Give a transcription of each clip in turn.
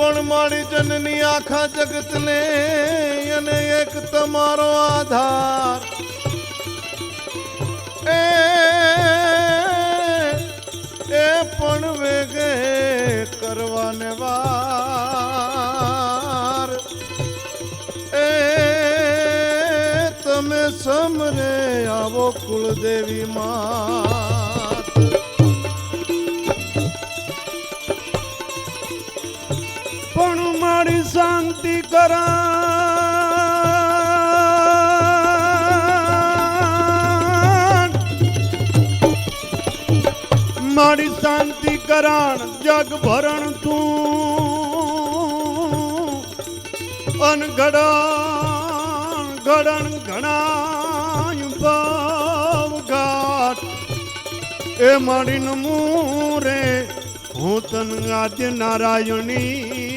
પણ મારી જનની આખા જગતને અને એક તમારો આધાર એ પણ વેગે કરવાને વાર એ તમે સમરે આવો કુળદેવી માત પણ મારી શાંતિ કરા મારી શાંતિ કરાણ જગ ભરણ તું અન ઘડણ ઘડણ ઘણાય ભવઘાટ એ મારી નમૂરે હું તન આદ્ય નારાયણી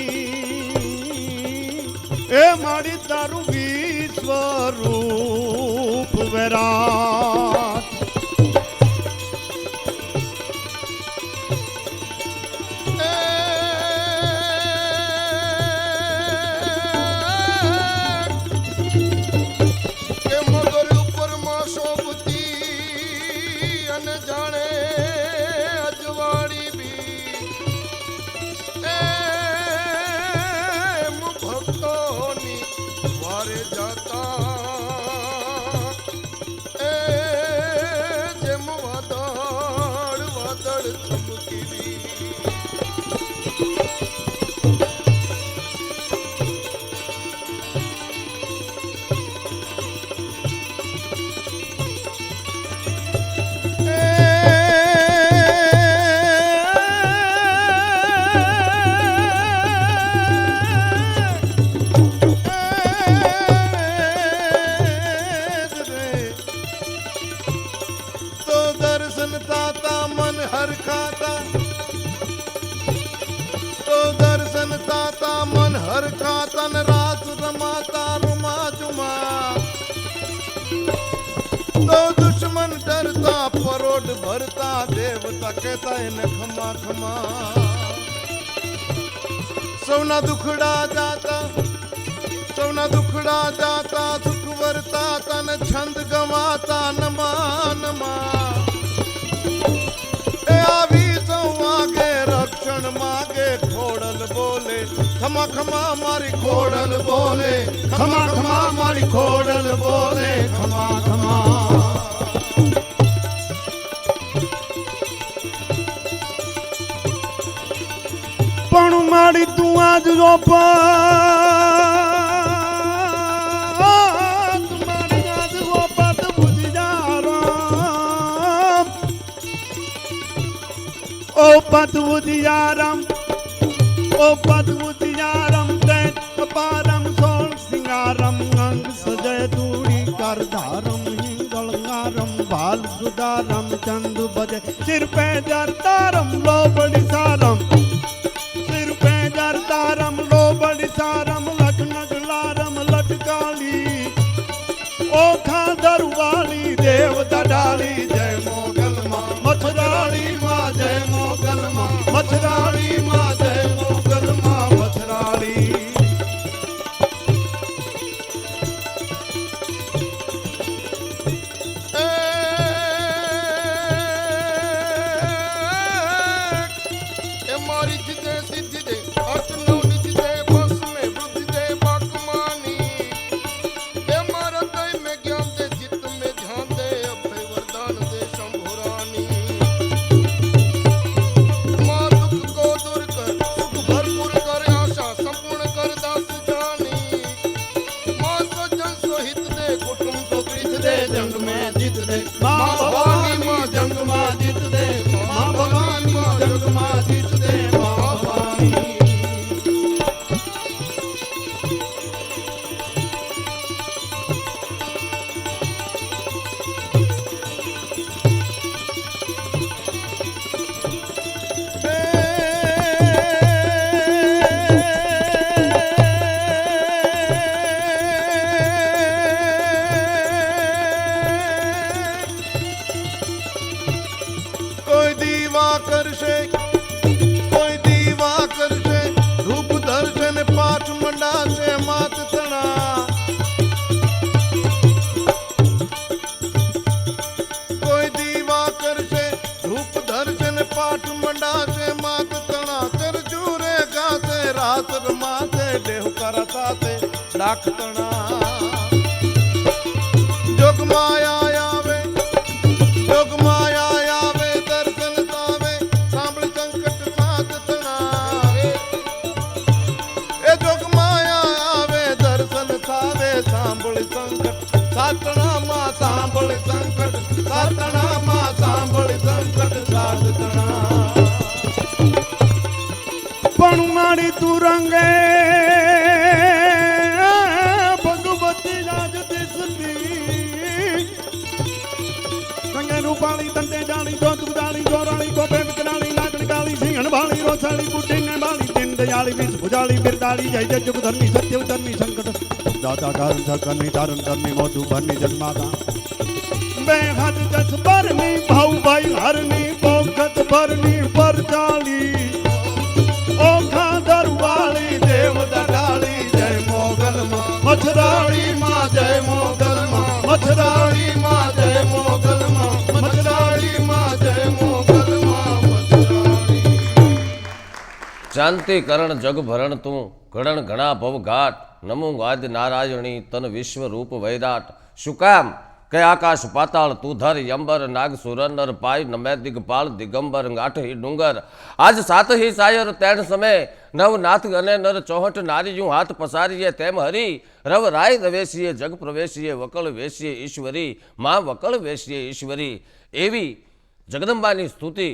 એ મારી તારું વિશ્વરૂપ વિરાટ ભરતા દેવતા કહેતા એને ખમા ખમા સૌના દુખડા જાતા સુખ વરતા તને છંદ ગવાતા નમા નમા એ આવી સૌ આગે રક્ષણ માગે ખોડલ બોલે ખમા ખમા મારી ખોડલ બોલે ખમા ખમા મારી ખોડલ બોલે ખમા ખમા પણ મારી તું આજ મારી આજ રોપત બુજી જા રામ ઓ પત બુજિયારમ ઓ પત બુજિયારમ દૈત પારમ સોળ સિંગારમ અંગ સજય તૂડી કર ધારમ હિંગળંગારમ ભાલ સુધારમ ચંદ બજે સિર પે જરતારમ લોબડી સારમ તારમ લોબડી સારમ લખનગલારમ લટકાલી ઓખા દરવાલી દેવતા ડાળી જય મોગલમાં મથરાળી માં જય મોગલમાં મથરાળી માં જય મોગલમાં મથરાળી એ મારી જીતે સિદ્ધિ દે जंग में जीत दे मां भवानी मां जंग में जीत दे मां भवानी मां जंग में जीत दे मां भवानी સાસરમાં તે દેવકાર સાથે ડાકતણા જોગમાયા આવે જોગમાયા આવે દર્શન તાવે સાંભળ સંકટ સાધતણા એ જોગમાયા આવે દર્શન થાવે સાંભળ સંકટ સાધતણામાં સાંભળ સંકટ સાધતણામાં સાંભળ સંકટ સાધતણા પણ મારી તું રંગે ભગવતી રાજ દિસતી રંગે રૂપાળી તંતે જાણી જોત જાણી જોરાણી ગોપે વિકરાણી લાગણી કાળી સિંહણ બાળી રોસાળી બુઢીને બાળી તીન દયાળી બીજ ભુજાળી બિરદાળી જય જય જુગ ધર્મી સત્ય ધર્મી સંકટ દાતા કારણ સકરની તારણ ધર્મી મોટું ભરની જન્માતા બે હાથ દસ ભરની ભાવ ભાઈ હરની પોખત ભરની પર ચાલી ઓખા દરવાળી દેવ દડાળી જય મોગલમાં મથરાળી માં જય મોગલમાં મથરાળી માં જય મોગલમાં મથરાળી માં જય મોગલમાં મથરાળી શાંતિ કરણ જગ ભરણ તું ઘડણ ઘણા ભવ ઘાટ નમો આદિ નારાયણી તન વિશ્વ રૂપ વૈરાટ શું કામ કે આકાશ પાતાળ તું ધર યંબર નાગ સુરનર પાય નમે દિગપાલ દિગંબર ગાંઠ હી ડુંગર આજ સાત હી સાયર તેણ સમય નવ નાથ અને નર ચોહટ નારીયું હાથ પસારીએ તેમ હરી રવ રાય રવેશીએ જગ પ્રવેશીએ વકળ વેશીએ ઈશ્વરી માં વકળ વેશીએ ઈશ્વરી એવી જગદંબાની સ્તુતિ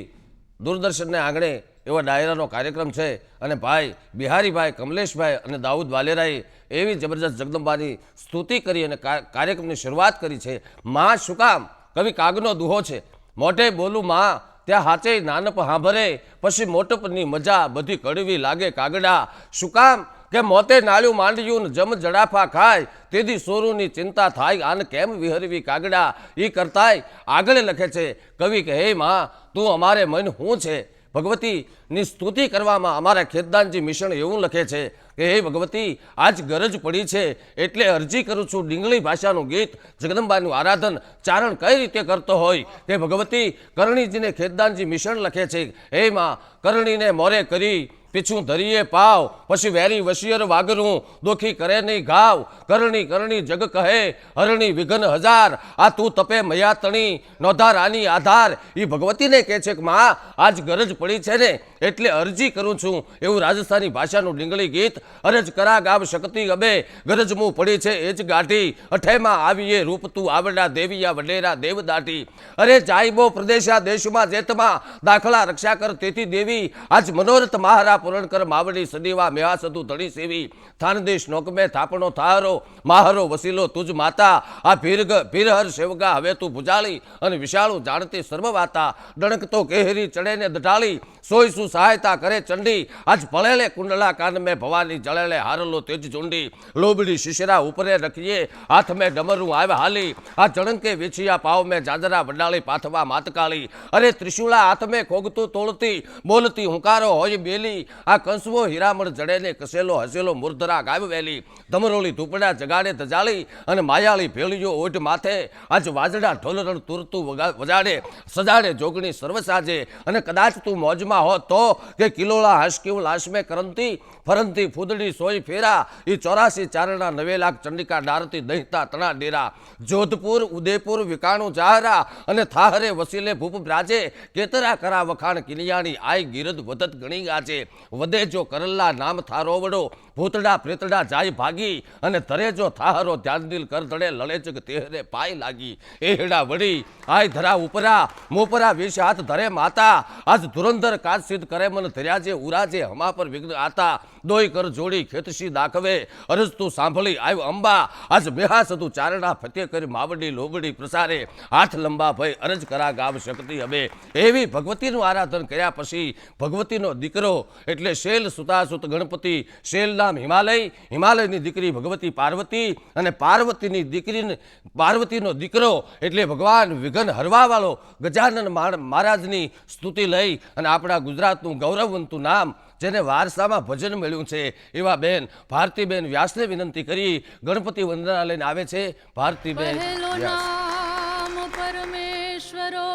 દૂરદર્શનને આંગણે એવા ડાયરાનો કાર્યક્રમ છે અને ભાઈ બિહારીભાઈ કમલેશભાઈ અને દાઉદ વાલેરાએ એવી જબરજસ્ત જગદંબાની સ્તુતિ કરી અને કાર્યક્રમની શરૂઆત કરી છે માં શું કામ કવિ કાગનો દુહો છે મોઢે બોલું માં ત્યાં હાચે નાનપ હાંભરે પછી મોટપની મજા બધી કડવી લાગે કાગડા શું કામ કે મોતે નાળ્યું માંડ્યું ને જમ જડાફા ખાય તેથી સોરુની ચિંતા થાય આને કેમ વિહરવી કાગડા એ કરતાય આગળ લખે છે કવિ કે હે માં તું અમારે મન હું છે ભગવતીની સ્તુતિ કરવામાં અમારા ખેતદાનજી મિશન એવું લખે છે કે હે ભગવતી આજ ગરજ પડી છે એટલે અરજી કરું છું ડીંગળી ભાષાનું ગીત જગદંબાનું આરાધન ચારણ કઈ રીતે કરતો હોય કે ભગવતી કરણીજીને ખેતદાનજી મિશન લખે છે હે માં કરણીને મોરે કરી પીછું ધરીએ પાવ પછી વેરી વશિયર વાગરું દોખી કરે નહીં ઘાવ કરણી કરણી જગ કહે હરણી વિઘન હજાર આ તું તપે મયા તણી નોધાર આની આધાર એ ભગવતીને કહે છે કે માં આજ ગરજ પડી છે ને એટલે અરજી કરું છું એવું રાજસ્થાની ભાષાનું ડીંગળી ગીત અરજ કરા ગાવ શક્તિ અબે ગરજમું પડી છે એ જ ગાંઠી અઠેમાં આવીએ રૂપ તું આવડા દેવિયા વડેરા દેવદાટી અરે જાયબો પ્રદેશા દેશમાં જેતમાં દાખલા રક્ષા કર તેથી દેવી આજ મનોરથ મહારા પૂરણ કર માવડી સદીવા મેહા સતુ ધણી સેવી થાનદેશ નોકમે થાપણો થારો માહરો વસીલો તુજ માતા આ ભીરહર સેવકા હવે તું ભુજાળી અને વિશાળું જાણતી સર્વવાતા ડણક તો કેહરી ચડે ને દઢાળી સોય શું સહાયતા કરે ચંડી આજ ભળેલે કુંડલા કાન મેં ભવાની જળેલે હારલો તેજ ચુંડી લોબડી શિશરા ઉપરે રખીએ હાથ મેં ડમરું આવે હાલી આ જણંકે વેચિયા પાવ મેં જાજરા વડાળી પાથવા માતકાળી અરે ત્રિશુલા હાથ મેં ખોગતું તોડતી બોલતી હુંકારો હોય બેલી આ કંસવો હીરામણ જડે ને કસેલો હસેલો મૂર્ધરા ગાવ વેલી ધમરોળી ધૂપડા જગાડે તજાળી અને માયાળી ભેળીઓ ઓઢ માથે આજ વાજડા ઢોલરણ તુરતું વજાડે સજાડે જોગણી સર્વસાજે અને કદાચ તું મોજમાં હોત તો કે કિલોલા હસકીવ લાશમે કરંતી ફરંતી ફૂદડી સોય ફેરા એ 84 ચારણા 9 લાખ ચંડિકા ડારતી દહીતા તણા ડેરા જોધપુર ઉદયપુર વિકાણું જાહરા અને થાહરે વસીલે ભૂપ બ્રાજે કેતરા કરા વખાણ કિનિયાણી આય ગીરદ વધત ગણી ગાજે વધે જો કરલ્લા નામ થારો વડો ભૂતડા પ્રેતડા જાય ભાગી અને ધરે જો થાહરો ધ્યાન દિલ કર ધડે લડે જગ તેહરે પાય લાગી એહડા વડી આય ધરા ઉપરા મોપરા વિષ હાથ ધરે માતા આજ ધુરંધર કાજ સિદ્ધ કરે મન ધર્યાજે ઉરાજે હમા પર વિઘ્ન આતા દોય કર જોડી ખેતશી દાખવે અરજ તું સાંભળી આવ્યો અંબા આજ મેહા સતુ ચારણા ફતે કરી માવડી લોબડી પ્રસારે હાથ લંબા ભય અરજ કરા ગાવ શક્તિ હવે એવી ભગવતીનું આરાધન કર્યા પછી ભગવતીનો દીકરો એટલે શૈલ સુતાસુત ગણપતિ શૈલ નામ હિમાલયની દીકરી ભગવતી પાર્વતી અને પાર્વતીની દીકરી પાર્વતીનો દીકરો એટલે ભગવાન વિઘન હરવાવાળો ગજાનન મહારાજની સ્તુતિ લઈ અને આપણા ગુજરાતનું ગૌરવવંતું નામ જેને વારસામાં ભજન મળ્યું છે એવા બેન ભારતીબેન વ્યાસને વિનંતી કરી ગણપતિ વંદના લઈને આવે છે ભારતીબેન વ્યાસ. નામ પરમેશ્વરો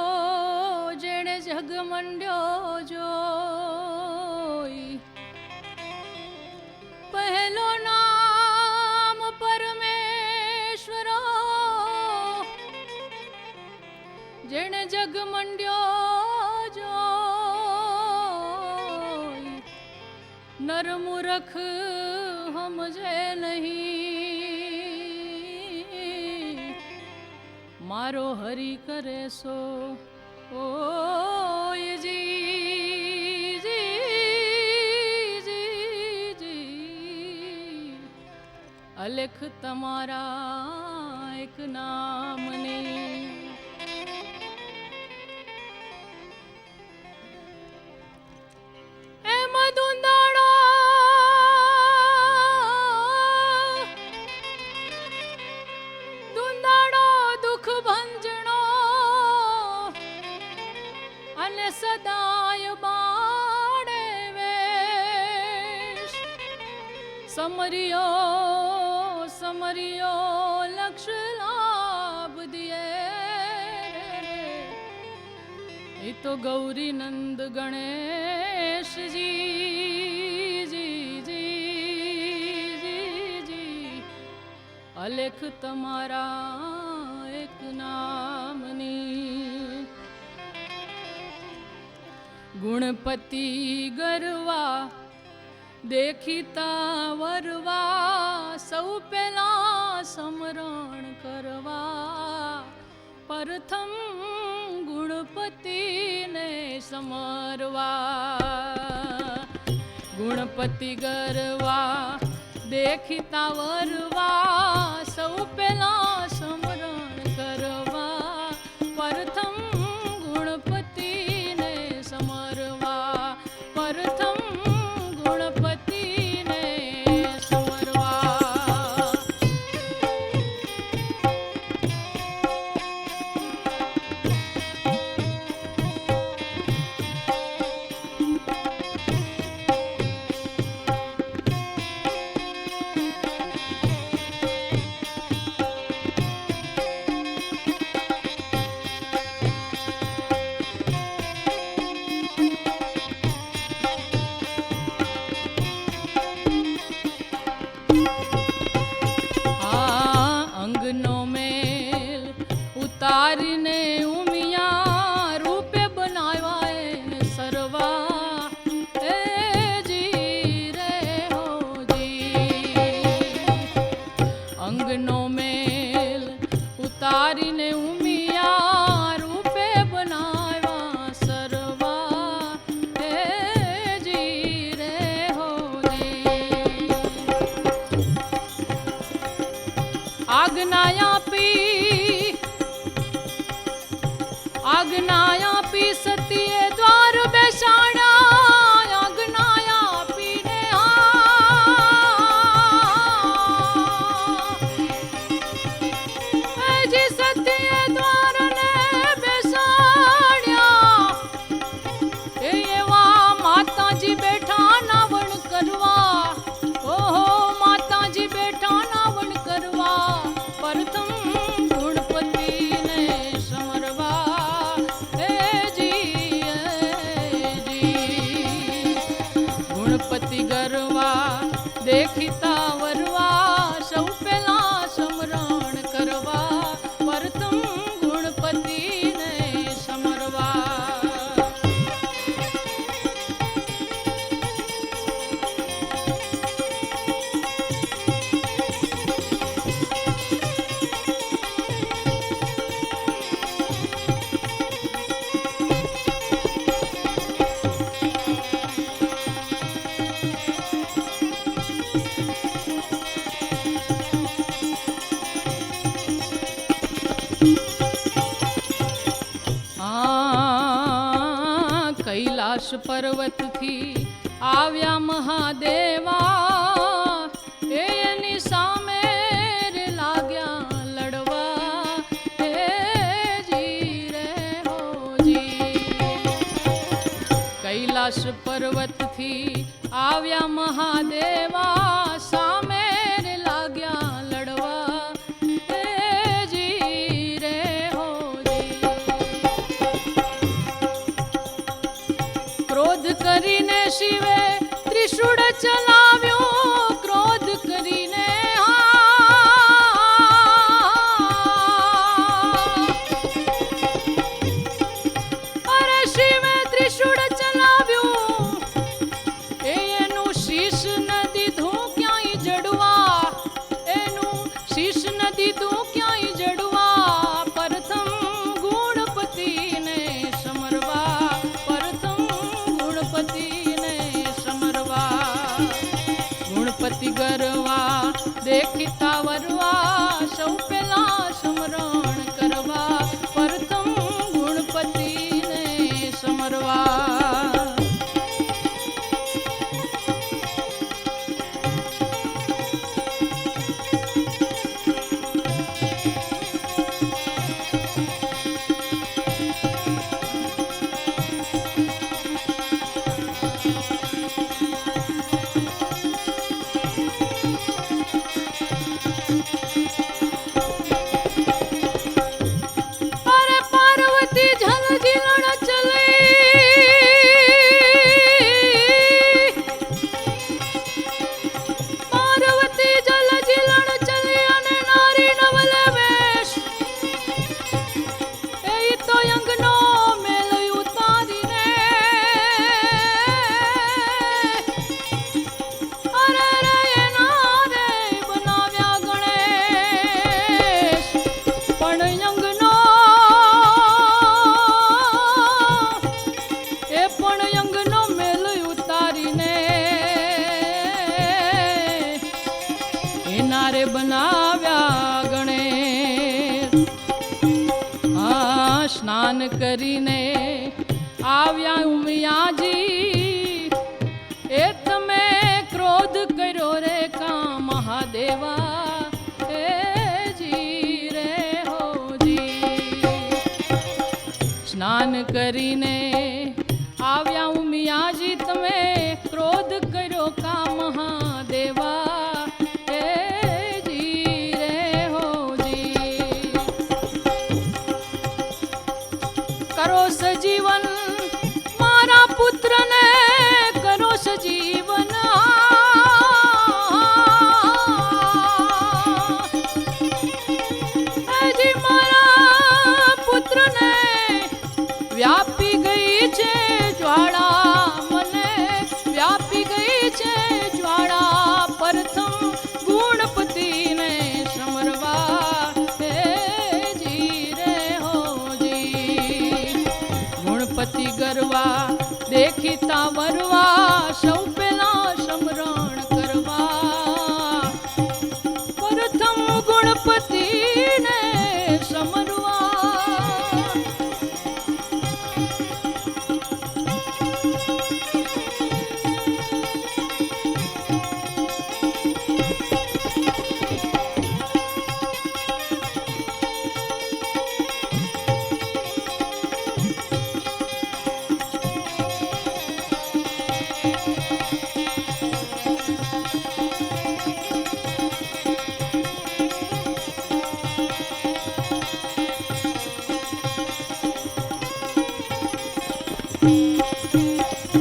જેણે જગ મંડ્યો જોઈ મંડ્યો જોઈ નર મૂરખ સમજે નહીં મારો હરી કરે સો ઓય જી અલેખ તમારા એક નામની એમ દુંદાળો દુઃખ ભંજણો અને સદાય બાળે વેશ સમરિયો લક્ષ લાભ દિયે એ તો ગૌરી નંદ ગણેશજી અલેખ તમારા એક નામની ગુણપતિ ગરવા દેખીતા વરવા સૌ પેલા સમરણ કરવા પ્રથમ ગુણપતિને સમરવા ગુણપતિ ગરવા દેખીતા વરવા સૌ પેલા સમરણ કરવા પ્રથમ ગુણપતિને સમરવા પ્રથમ ગુણપતિને સમરવા અંગનો મેલ ઉતારીને ઉમિયા રૂપે બનાવ્યા એને સરવા એ જી રે હો જી અંગનો મેલ ઉતારીને ઉમિયા રૂપે બનાવ્યા સરવા એ જી રે હો જી આજ્ઞાયા પી સતીએ દ્વાર બેસાડ્યા આજ્ઞાયા પીને જી સતીએ દ્વારને બેસાડ્યા એવા માતાજી બેઠા નાવણ કરવા ઓહો માતાજી બેઠા નાવણ કરવા પ્રથમ ગુણપતિને સમરવા હે જી ગુણપતિ ગરવા દેખીતા વરવા સૌ પેલા સમરણ કરવા પ્રથમ ગુણપતિને સમરવા કૈલાશ પર્વતથી આવ્યા મહાદેવા એની સામે લાગ્યા લડવા હે જી રે હો જી કૈલાશ પર્વતથી આવ્યા મહાદેવા સામે લાગ્યા લડવા હે જી રે હો જી ક્રોધ કરીને શિવે ત્રિશૂળ ચલાવ્યો ક્રોધ કરીને શીશ ન દીધું ક્યાંય જડવા, એનું શીશ ન દીધું ક્યાંય જડવા, પ્રથમ ગુણપતિને સમરવા, પ્રથમ ગુણપતિને સમરવા. ગુણપતિ ગરવા દેખતા વરવા, સૌ પેલા સમરણ કરવા, પ્રથમ ગુણપતિને સમરવા. અરે પાર્વતી ઝલઝીલણ ચલી, પાર્વતી ઝલઝીલણ ચલી અને નારી નવલે વેશ, એ તો અંગનો મેલ ઉતારીને, અરે રે એના રે બનાવ્યા ગણેશ. પણ અંગનો એ પણ અંગનો મેલ ઉતારીને એના રે બનાવ્યા ગણેશ. હા, સ્નાન કરીને આવ્યા ઉમિયાજી, એ તમે ક્રોધ કર્યો રે કા મહાદેવા, હે જી રે હોજી. સ્નાન કરીને આવ્યા ઉમિયાજી, તમે ક્રોધ કર્યો કા મહાદેવા, હે જી રે હોજી. કરો સજીવન મારા પુત્રને, કરો સજીવન. હજી મારા પુત્રને વ્યાપી ગઈ છે જ્વાળા, મને વ્યાપી ગઈ છે જ્વાળા, પ્રથમ ગુણપતિને સમરવા, હે જી રે હોજી. ગુણપતિ ગરવા દેખતા વરવા, સૌ પેલા સમરણ કરવા, પ્રથમ ગુણપતિને સમરવા.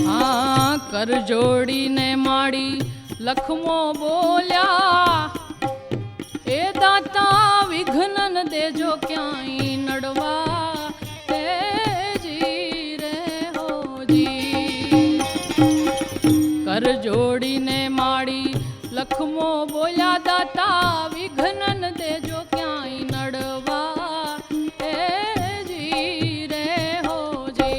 હા, કર જોડીને માડી લખમો બોલ્યા, એ દાતા વિઘ્ન દેજો ક્યાંય નડવા, હે જી રે હોજી. કર જોડીને માડી લખમો બોલ્યા, દાતા વિઘ્ન દેજો ક્યાંય નડવા, હે જી રે હોજી.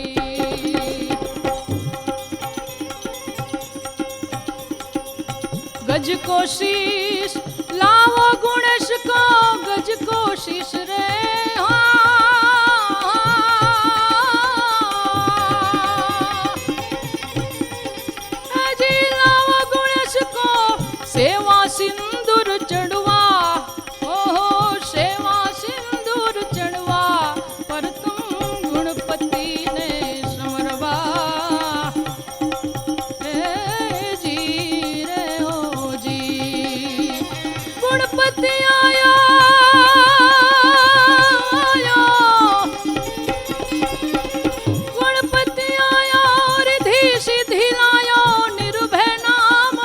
गज को शीश लावो गुणेश को, गज को शीश रे जी लावो गुणेश को, सेवा सिंदूर चढ़वा, ओहो सेवा सिंदूर चढ़वा, पर तुम गुणपति ने समरवा, हे जी रे हो जी. गुणपति आया गणपति आया, रिधि सिद्धि लायो, निर्भय नाम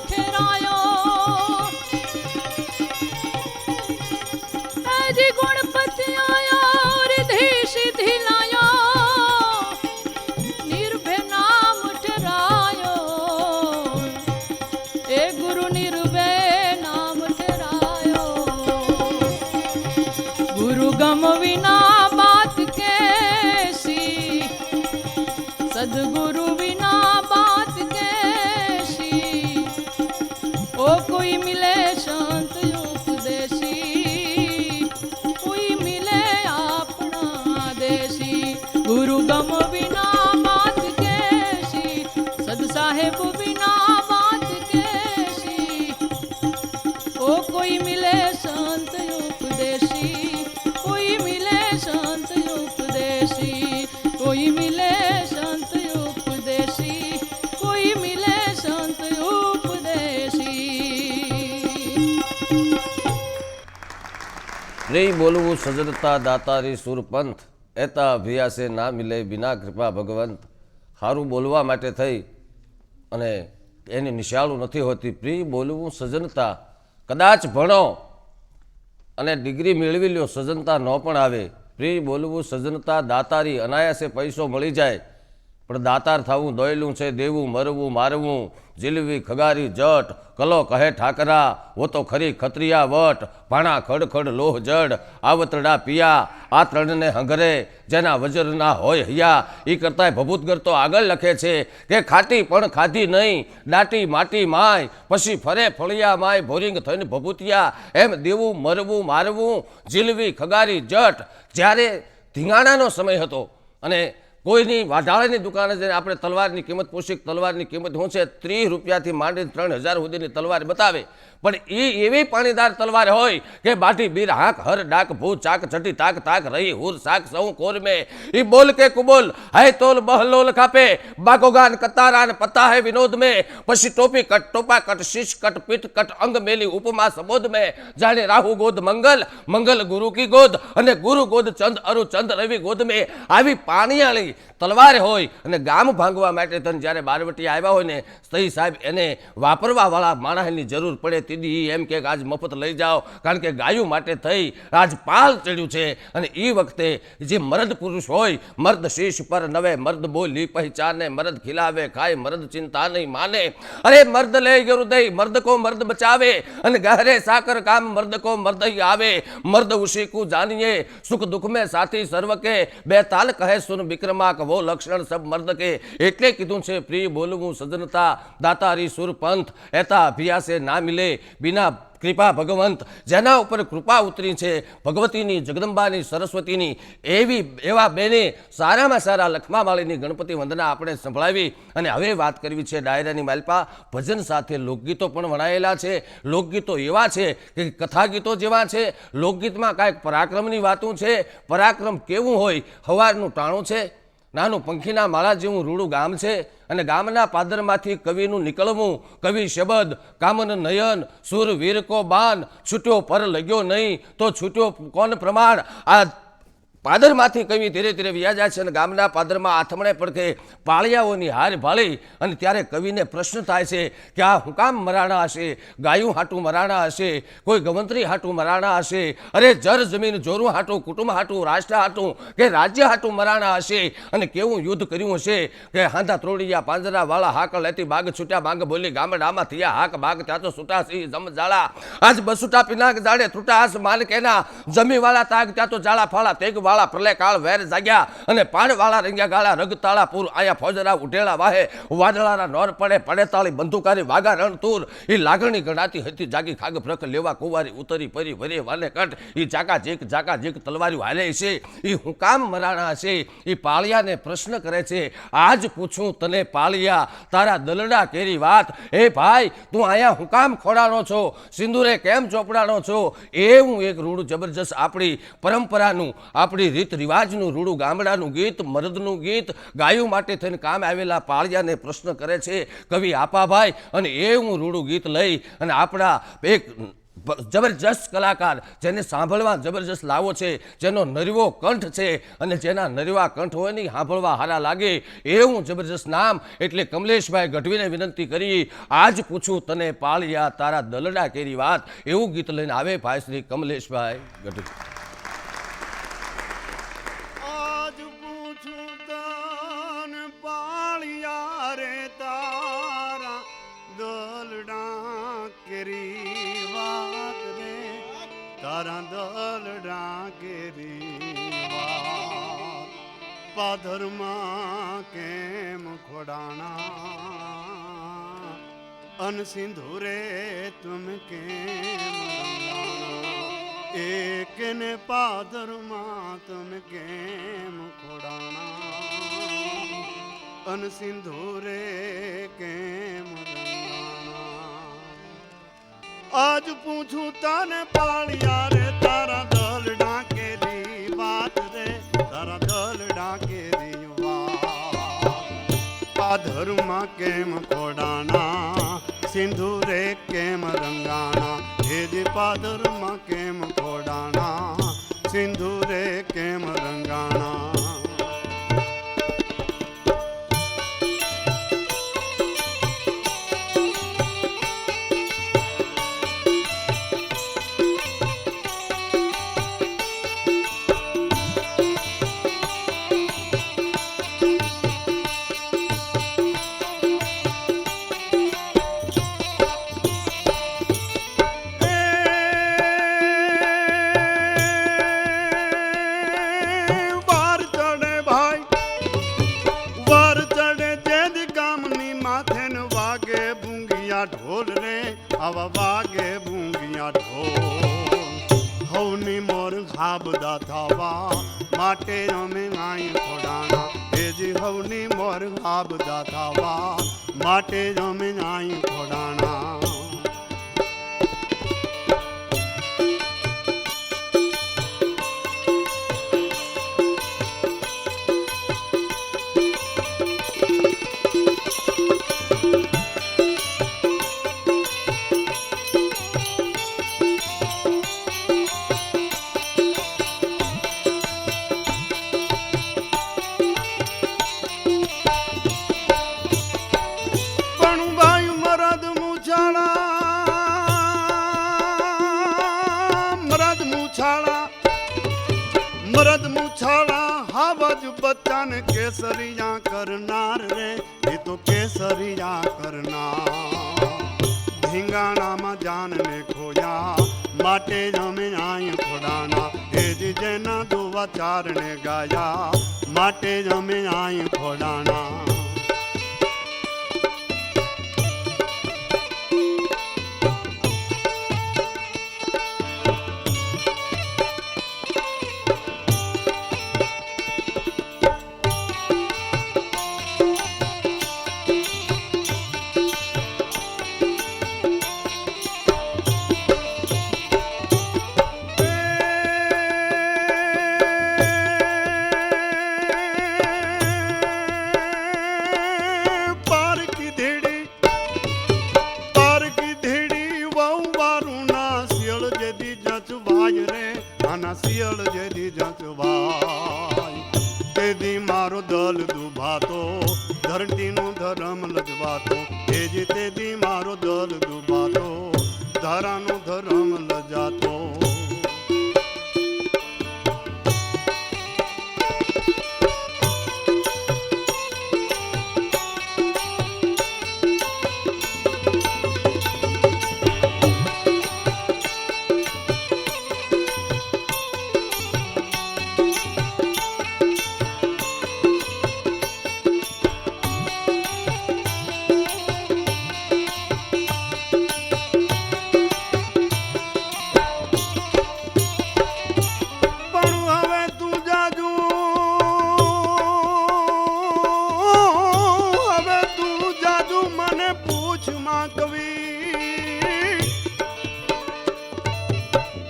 ठहरायो. પ્રેમ બોલવું સજનતા દાતારી સુરપંથ એતા અભિયાસે ના મિલે બિના કૃપા ભગવંત. સારું બોલવા માટે થઈ અને એની નિશાળું નથી હોતી. પ્રિય બોલવું સજનતા, કદાચ ભણો અને ડિગ્રી મેળવી લ્યો, સજનતા ન પણ આવે. પ્રિય બોલવું સજનતા દાતારી, અનાયાસે પૈસો મળી જાય પણ દાતાર થવું દોયલું છે. દેવું મરવું મારવું જીલવી ખગારી જટ, કલો કહે ઠાકરા વો તો ખરી ખત્રિયા વટ. ભાણા ખડખડ લોહ જડ આવતરડા પિયા, આ ત્રણને હંગરે જેના વજરના હોય હૈયા. એ કરતાંય ભભૂતગર તો આગળ લખે છે કે ખાટી પણ ખાધી નહીં, દાટી માટી માય, પછી ફરે ફળિયા માય, ભોરિંગ થઈને ભભૂતિયા. એમ દેવું મરવું મારવું જીલવી ખગારી જટ. જ્યારે ધીંગાણાનો સમય હતો અને કોઈની વાઢાળાની દુકાને જઈને આપણે તલવારની કિંમત પૂછી, તલવારની કિંમત શું છે, 30 રૂપિયાથી માંડીને 3000 સુધીની તલવાર બતાવે. પણ એ એવી પાણીદાર તલવાર હોય કે બાટી બીર હાંક હર ડાક ભૂ ચાક ચટી તાક તાક રહી હુર શાક સૌ કોર મેં. એ બોલ કે કુબોલ હૈ તોલ બહલોલ કાપે, બાગોગાન કતારાન પતા હૈ વિનોદ મેં. પછી ટોપી કટ ટોપા કટ શીશ કટ પીઠ કટ અંગ મેલી ઉપમા સબોધ મેં. જાણે રાહુ ગોદ મંગલ, મંગલ ગુરુ કી ગોદ, અને ગુરુ ગોદ ચંદ અરુ ચંદ રવિ ગોદ મેં. આવી પાણીયાળી તલવાર હોય અને ગામ ભાંગવા માટે તને જ્યારે બારવટી આવ્યા હોય ને સહી સાહેબ એને વાપરવાવાળા માણસની જરૂર પડે તીદી એમ કે આજ મફત લઈ જાઓ, કારણ કે ગાયું માટે થઈ રાજપાલ ચડ્યું છે. અને એ વખતે જે મર્દ પુરુષ હોય, મર્દ શીશ પર નવે મર્દ બોલી પહેચાને, મર્દ ખિલાવે ખાય મર્દ ચિંતા નહીં માને. અરે મર્દ લે હૃદય મર્દ કો મર્દ બચાવે, અને ગહરે સાકર કામ મર્દ કો મર્દ ही આવે. મર્દ ઉસી કો જાનિए સુખ દુઃખ में साथी सर्व के, બેતાલ કહે સુન વિક્રમાક વો લક્ષણ સબ મર્દ કે. એટલે કીધું છે પ્રિય બોલવું સજનતા દાતારી સુરપંથ એતા અભિયાસે ના મિલે બિના કૃપા ભગવંત. જેના ઉપર કૃપા ઉતરી છે ભગવતીની, જગદંબાની, સરસ્વતીની, એવા બેને સારામાં સારા લખમામાળીની ગણપતિ વંદના આપણે સંભળાવી. અને હવે વાત કરવી છે ડાયરાની માલપા. ભજન સાથે લોકગીતો પણ વણાયેલા છે. લોકગીતો એવા છે કે કથા ગીતો જેવા છે. લોકગીતમાં કાંઈક પરાક્રમની વાતો છે. પરાક્રમ કેવું હોય, હવારનું ટાણું છે, નાનું પંખીના માળા જેવું રૂડું ગામ છે, અને ગામના પાદરમાંથી કવિનું નીકળવું, કવિ શબ્દ કામન નયન સુર વીર કો બાન, છૂટ્યો પર લગ્યો નહીં તો છૂટ્યો કોણ પ્રમાણ. આ પાદરમાંથી કવિ ધીરે ધીરે વ્યા જાય છે અને ગામના પાદરમાં આથમણે પડખે પાળિયાઓની હાર ભાળી. અને ત્યારે કવિને પ્રશ્ન થાય છે કે આ હું કામ મરાણા હશે, ગાયું હાટું મરાણા હશે, કોઈ ગવંત્રી હાટું મરાણા હશે, અરે જર જમીન જોરું હાટું, કુટુંબ હાટું, રાષ્ટ્ર હાટું કે રાજ્ય હાટું મરાણા હશે. અને કેવું યુદ્ધ કર્યું હશે કે હાંધા ત્રોડિયા પાંજરા વાળા હાક લેતી બાગ છૂટ્યા બાગ બોલી, ગામડામાં થયા હાક બાગ ત્યાં તો છૂટા સી જમ જાળા. આજ બસુટા પિનાક જાડે છૂટા આસ માન કેના, જમી વાળા તાગ ત્યાં તો જાળા ફાળા તેગ વાળા પ્રલય કાળ વેર જાગ્યા. અને પાણવાળા રંગ્યા ગાળા રગતાળા પૂર આયા ફોજરા ઉઢેલા વાહે, વાદળાના નોર પડે પડે તાળી બંધુકારી વાગા રણતુર. એ લાગણી ગણાતી હતી જાગી ખાગ ફ્રક લેવા કુંવારી ઉતરી પરી વરે વાલે કટ. એ ચાકા ઝીક તલવારી હાલે છે. એ હું કામ મરાણા છે. એ પાળિયાને પ્રશ્ન કરે છે, આજ પૂછું તને પાળિયા તારા દલડા કેરી વાત. એ ભાઈ તું આયા હું કામ ખોડાનો છો, સિંદુરે કેમ ચોપડાનો છો. એવું એક રૂડું જબરજસ્ત આપણી પરંપરાનું, આપણી રીત રિવાજનું રૂડું ગામડાનું ગીત, મર્દનું ગીત ગાયું માટે થઈને કામ આવેલા પાળિયાને પ્રશ્ન કરે છે કવિ આપાભાઈ. અને એવું રૂડું ગીત લઈ અને આપણા એક જબરજસ્ત કલાકાર, જેને સાંભળવા જબરજસ્ત લાવો છે, જેનો નરવો કંઠ છે અને જેના નરવા કંઠ હોય ને સાંભળવા હારા લાગે એવું જબરજસ્ત નામ. એટલે કમલેશભાઈ ગઢવીને વિનંતી કરી, આજ પૂછું તને પાળિયા તારા દલડા કેરી વાત. એવું ગીત લઈને આવે ભાઈ શ્રી કમલેશભાઈ ગઢવી. તારા દલડા કેરી વાત, પાધરમાં કેમ ખોડાણા, અન સિંધુરે તુમ કેમ એક ને પાધરમાં તુમ કેમ ખોડાણા, અન સિંધુરે કેમ. આજ પૂછું તને પાળિયા રે તારા દલડા કેરી વાત રે, તારા દલડા કેરી વાત. પાધરમાં કેમ ખોડાણા, સિંધુ રે કેમ રંગાણા, હે પાધરમાં કેમ ખોડાણા, સિંદૂરે કેમ રંગાણા. ઢોલ રે આવા વાગે ભૂંગિયા ઢોલ. હવની મોર ખાબદા થાવા માટે અમે આઈ ખોડાણા. એજી હવની મોર ખાબદા થાવા માટે અમે આઈ ખોડાણા. મરદ મૂછાળા હાવજ બચ્ચાન કેસરિયા કરનાર રે એ તો કેસરિયા કરનાર. ધીંગાણામાં જાનને ખોયા માટે અમે આઈ ખોડાના. એ જ જેના દોવા ચારને ગાયા માટે અમે આઈ ખોડાના. શિયળ જેદી જચવાય તેદી મારો દલ દુભાતો ધરતીનો ધરમ લજવાતો. એ જ તેદી મારો દલ દુભાતો ધરાનો ધરમ લજાતો.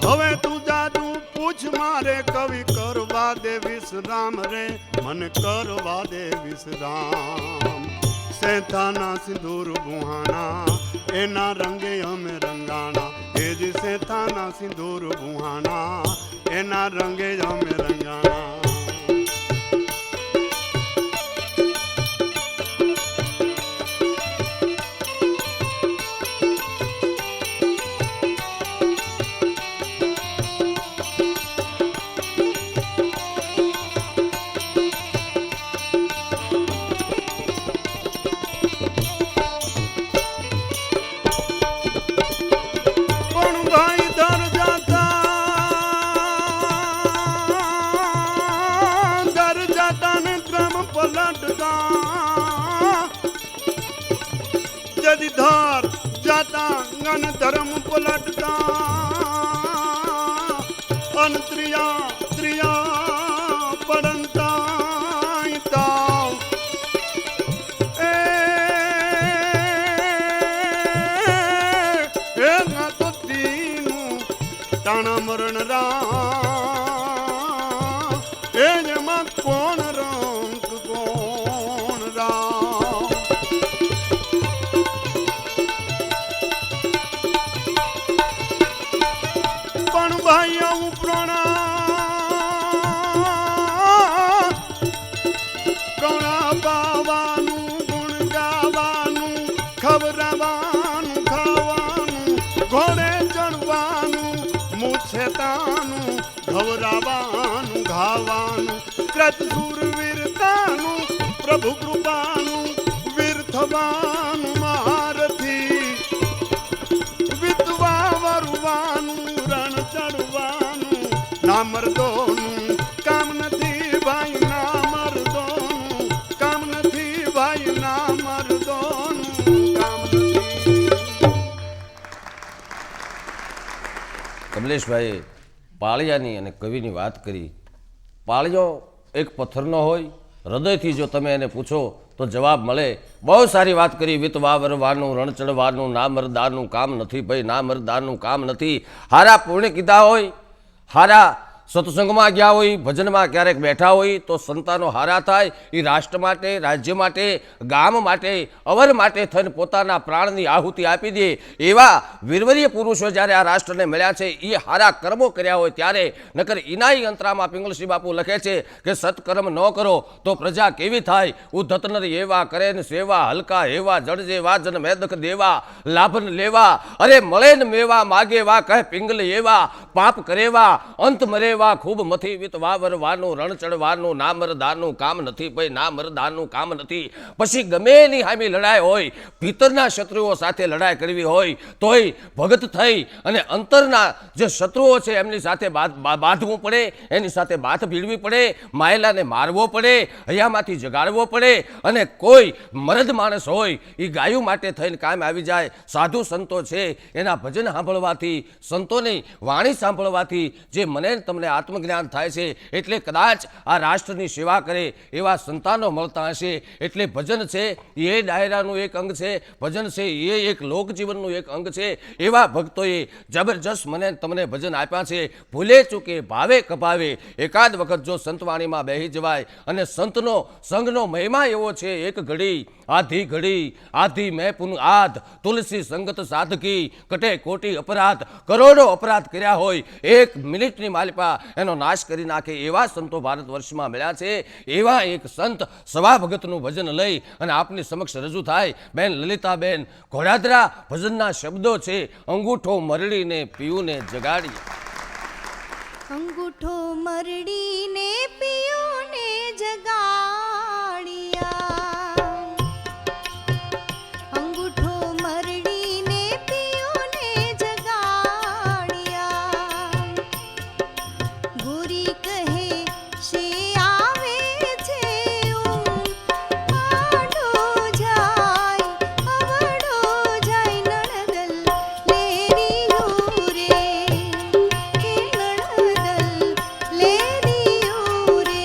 હવે તું જાદુ પૂછ મારે કવિ કરવા દે વિશ્રામ રે મને કરવા દે વિશ્રામ. સેઠાના સિંદૂર બુહાના એના રંગે અમે રંગાણા. એ જ સેઠાના સિંદૂર બુહાના એના રંગે અમે રંગાણા. જદીધાર જાતા ગન ધર્મ પલટતા અન ત્રિયા પડંતા તાવ. એ ના તો તીનું તાણા મરણ રા એ જેમાં કોણ રંગ કોણ રા. પણ ભાઈ આવું પ્રાણા ગાવાનું ગાવાનું કૃત સુરવીરતાનું પ્રભુ કૃપાનું વીર થવાનું મારથી વિધવા વરવાનું રણ ચડવાનું ના મર્દોનું કામ નથી ભાઈ ના મર્દોનું કામ નથી ભાઈ ના મર્દોનું કામ નથી. કમલેશભાઈએ પાળિયાની અને કવિની વાત કરી. પાળિયો એક પથ્થરનો હોય, હૃદયથી જો તમે એને પૂછો તો જવાબ મળે. બહુ સારી વાત કરી. વિત વાવરવાનું, રણ ચડવાનું, ના મરદારનું કામ નથી ભાઈ, ના મરદારનું કામ નથી. હારા પુણ્ય કીધા હોય, હારા સત્સંગમાં ગયા હોય, ભજનમાં ક્યારેક બેઠા હોય તો સંતાનો હારા થાય. એ રાષ્ટ્ર માટે, રાજ્ય માટે, ગામ માટે, અવર માટે થઈને પોતાના પ્રાણની આહુતિ આપી દે. એવા વીરવરીય પુરુષો જ્યારે આ રાષ્ટ્રને મળ્યા છે એ હારા કર્મો કર્યા હોય ત્યારે. નકર ઇનાઈ અંતરામાં પિંગલસિંહ બાપુ લખે છે કે સત્કર્મ ન કરો તો પ્રજા કેવી થાય. ઉદ્ધતનર એવા કરે ને સેવા, હલકા એવા જડ જેવા, જન મેદક દેવા, લાભન લેવા, અરે મળે ને મેવા, માગે વા કહે પિંગલ એવા, પાપ કરેવા, અંત મરે ખૂબ મથી વિત વાવરવાનું, રણ ચડવાનું, ના મરદારનું કામ નથી ભાઈ, ના મરદારનું કામ નથી. પછી ગમે એની હામી લડાઈ હોય, ભીતરના શત્રુઓ સાથે લડાઈ કરવી હોય તોય ભગત થઈ અને અંતરના જે શત્રુઓ છે એમની સાથે બાંધવું પડે, એની સાથે બાથ ભીડવી પડે, માયલાને મારવો પડે, હૈયામાંથી જગાડવો પડે. અને કોઈ મરદ માણસ હોય એ ગાયું માટે થઈને કામ આવી જાય. સાધુ સંતો છે એના ભજન સાંભળવાથી, સંતોની વાણી સાંભળવાથી જે મને તમને આત્મજ્ઞાન થાય છે. એટલે કદાચ આ રાષ્ટ્રની સેવા કરે એવા સંતાનો મળતા હશે. એટલે ભજન છે એ ડાયરાનું એક અંગ છે, ભજન છે એ એક લોકજીવનનું એક અંગ છે. એવા ભક્તોએ જબરજસ્ત મને તમને ભજન આપ્યા છે. ભૂલે ચૂકે ભાવે કપાવે, એકાદ વખત જો સંતવાણીમાં બેસી જવાય. અને સંતનો સંગનો મહિમા એવો છે, એક ઘડી આધી ઘડી આધી મેં પુન આધ, તુલસી સંગત સાધકી, કટે કોટી અપરાધ. કરોડો અપરાધ કર્યા હોય, એક મિનિટની માલિપા એનો નાશ કરી નાખે એવા સંતો ભારત વર્ષમાં મળ્યા છે. એવા એક સંત સવા ભગતનું ભજન લઈ અને આપની સમક્ષ રજૂ થાય. બેન લલિતાબેન ઘોડાદરા ભજનના શબ્દો છે, અંગૂઠો મરડીને પીયુને જગાડી. અંગૂઠો મરડીને પીયુને જગાડિયા, અંગૂઠો મરડીને પીયુને જગાડિયા. ગોરી કહે શે આવે છે આડો જાય, અવડો જાય નણદલ લેરીયો રે, કે નણદલ લેરીયો રે.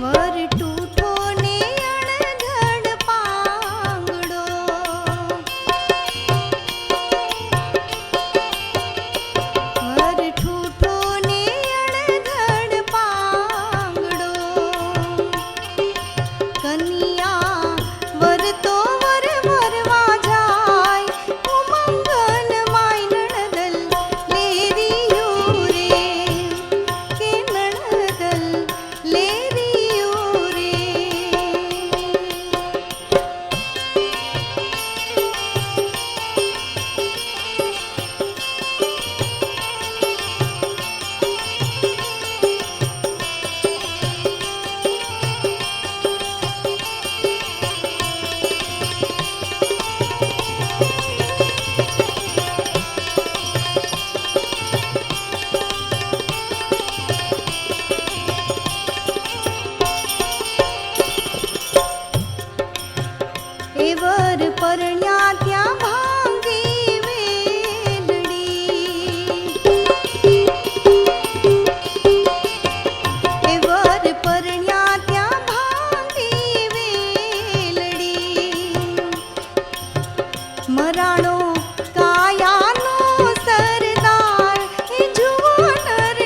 વર ટૂઠો ને અણઘડ પાંગડો, વર ટૂઠો ને અણઘડ પાંગડો. કન્યા વર તો વર વરવા જાય, ઉમંગન માય નણદલ લેરીયો રે, કે નણદલ લેરીયો રે. એ વર પરણ્યા ત્યાં ભાંગી વેલડી, એ વર પરણ્યા ત્યાં ભાંગી વેલડી. મરાણો કાયાનો સરદાર, એ જુઓ નર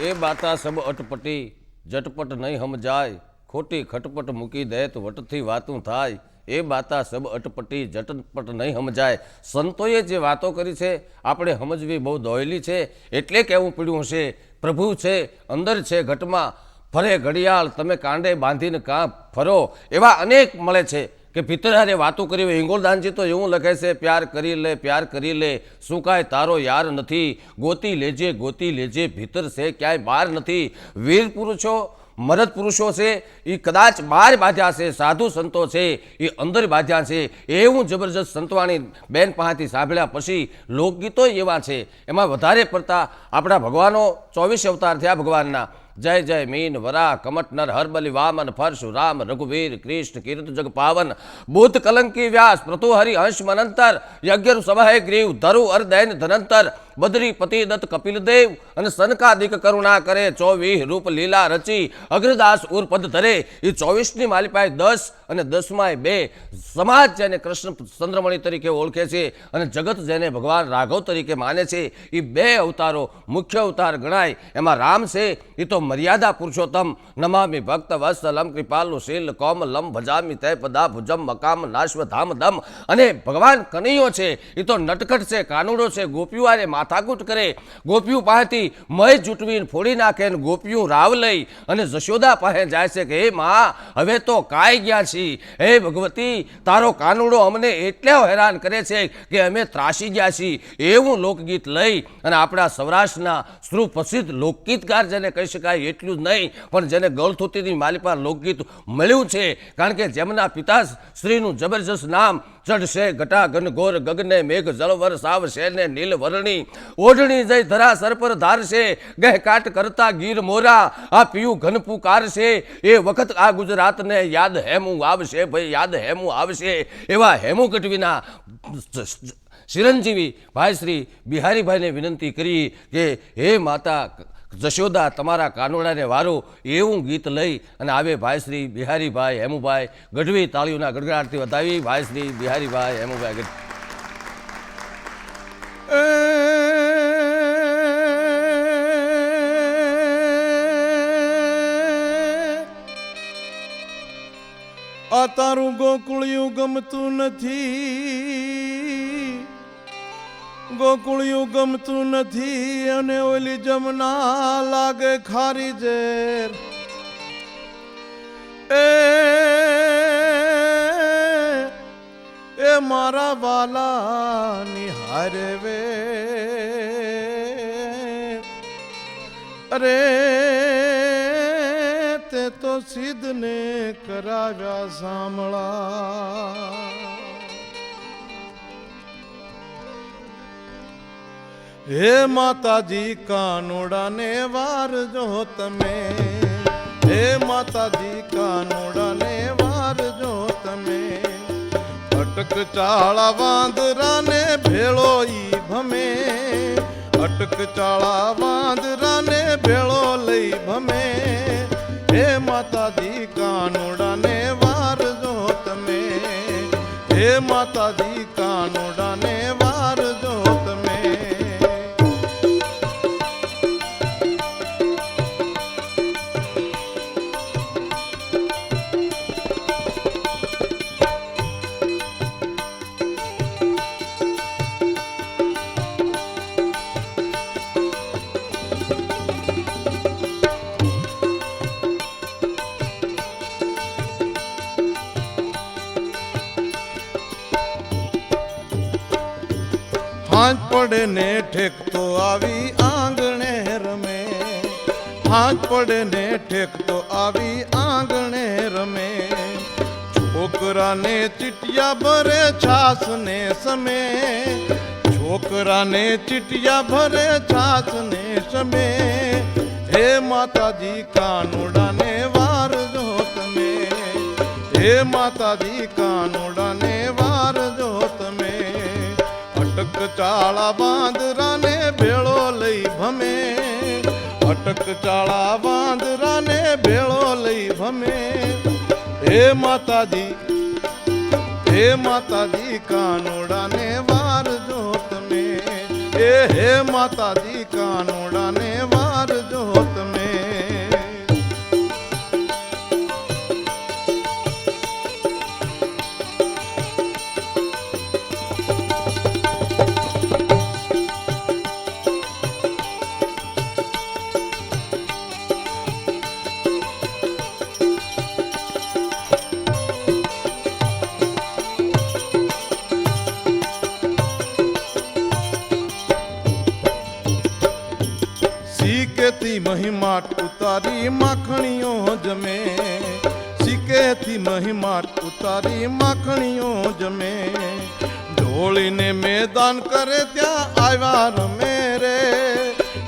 એ બાતા સબ અટપટી જટપટ નહીં સમજાય ખોટી ખટપટ મૂકી દે તો વટથી વાતું થાય એ બાતા સબ અટપટી જટપટ નહીં સમજાય સંતોએ જે વાતો કરી છે આપણે સમજવી બહુ દોયલી છે એટલે કહેવું પડ્યું હશે પ્રભુ છે અંદર છે ઘટમાં ફરે ઘડિયાળ તમે કાંડે બાંધીને કાં ફરો એવા અનેક મળે છે કે ભીતરારે વાતો કરી હોય હિંગોળદાનજી તો એવું લખે છે પ્યાર કરી લે શું કાંઈ તારો યાર નથી ગોતી લેજે ભીતર છે ક્યાંય બહાર નથી વીર પુરુષો મરદ પુરુષો છે એ કદાચ બહાર બાંધ્યા છે સાધુ સંતો છે એ અંદર બાંધ્યા છે એવું જબરજસ્ત સંતવાણી બેન પાસેથી સાંભળ્યા પછી લોકગીતો એવા છે એમાં વધારે પડતા આપણા ભગવાનો 24 અવતાર થયા ભગવાનના જય જય મીન વરા કમટ નર હરબલી વામન પરશુરામ રઘુવીર કૃષ્ણ કીર્ત જગ પાવન બુદ્ધ કલંકી વ્યાસ પ્રતુહરિ હંસ મનંતર યજ્ઞ સભાએ ગ્રીવ ધરુ અરદૈન ધનંતર બદરી પતિ દત્ત કપિલદેવ અને સનકાદિક કરુણા કરે 24 રૂપ લીલા રચી અગ્રદાસ ઉરપદ ધરે એ 24ની માલિપાએ 10 અને 10માં 2 સમાજ જેને કૃષ્ણ ચંદ્રમણી તરીકે ઓળખે છે અને જગત જેને ભગવાન રાઘવ તરીકે માને છે એ 2 અવતારો મુખ્ય અવતાર ગણાય એમાં રામ છે એ તો મર્યાદા પુરુષોત્તમ નમામિ ભક્ત વત્સલમ કૃપાલુ શીલ કોમલમ ભજામિ તય પદા ભુજમ મકામ નાશ્વ ધામ ધમ અને ભગવાન કનૈયો છે એ તો નટખટ છે કાનુડો છે ગોપીઓ આરે માથાકૂટ કરે ગોપીઓ પાસેથી મય જૂટવીને ફોડી નાખે ને ગોપીઓ રાવ લઈ અને જશોદા પાસે જાય છે કે હે માં હવે તો કાંઈ ગયા છીએ હે ભગવતી તારો કાનુડો અમને એટલે હેરાન કરે છે કે અમે ત્રાસી ગયા છીએ એવું લોકગીત લઈ અને આપણા સૌરાષ્ટ્રના સુપ્રસિદ્ધ લોકગીતકાર જેને કહી શકાય એટલું જ નહીં પણ જેને ગળથુતીની માલિપા લોકગીત મળ્યું છે કારણ કે જેમના પિતા શ્રીનું જબરજસ્ત નામ ચડશે ઘટા ઘનઘોર ગગને મેઘ જળવર સાવશે ને નીલ વરણી ઓઢણી જઈ ધરા સર પર ધારશે ગહેકાટ કરતા ગીર મોરા આ પીયું ઘન પુકારશે એ વખત આ ગુજરાતને યાદ હેમું આવશે ભાઈ યાદ હેમું આવશે એવા હેમુ ગઢવીના ચિરંજીવી ભાઈ શ્રી બિહારીભાઈને વિનંતી કરી કે હે માતા જશોદા તમારા કાનોડાને વારો એવું ગીત લઈ અને આવે ભાઈ શ્રી બિહારીભાઈ હેમુભાઈ ગઢવી તાળીઓના ગડગડાટથી વધાવી ભાઈ શ્રી બિહારીભાઈ હેમુભાઈ ગઢવી આ તારું ગોકુળિયું ગમતું નથી ગોકુળિયું ગમતું નથી અને ઓલી જમના લાગે ખારી ઝેર એ મારા વાલા નિહારે વે અરે તે તો સિદ્ધને કરાવ્યા સાંભળા હે માતાજી કાનુડાને વારજો તમે હે માતાજી કાનુડાને વારજો તમે અટક ચાળા વાંદરાને ભેળો ઈ ભમે અટક ચાળા વાંદરાને ભેળો લઈ ભમે હે માતાજી કાનુડાને વારજો તમે હે માતાજી કાનુડાને વારજો તમે હાથ પડે ને ઠેકતો આવી આંગણે રમે હાથ પડે ને ઠેકતો આવી આંગણે રમે છોકરાને ચીટિયા ભરે છાસ ને સમે છોકરાને ચીટિયા ભરે છાસ ને સમે હે માતાજી કાનુડાને વારજો તમે હે માતાજી કાનુડાને વારજો તમે અટક ચાળા વાંદરાને ભેળો લઈ ભમે અટક ચાળા વાંદરાને ભેળો લઈ ભમે હે માતાજી કાનુડાને વારજો તમે હે માતાજી કાનુડાને વારજો તમે सीकेती महिमा उतारी माखणियों जमे सीकेती महिमा उतारी माखणियों जमे ढोळीने मैदान करे त्या આવ્યા રમે રે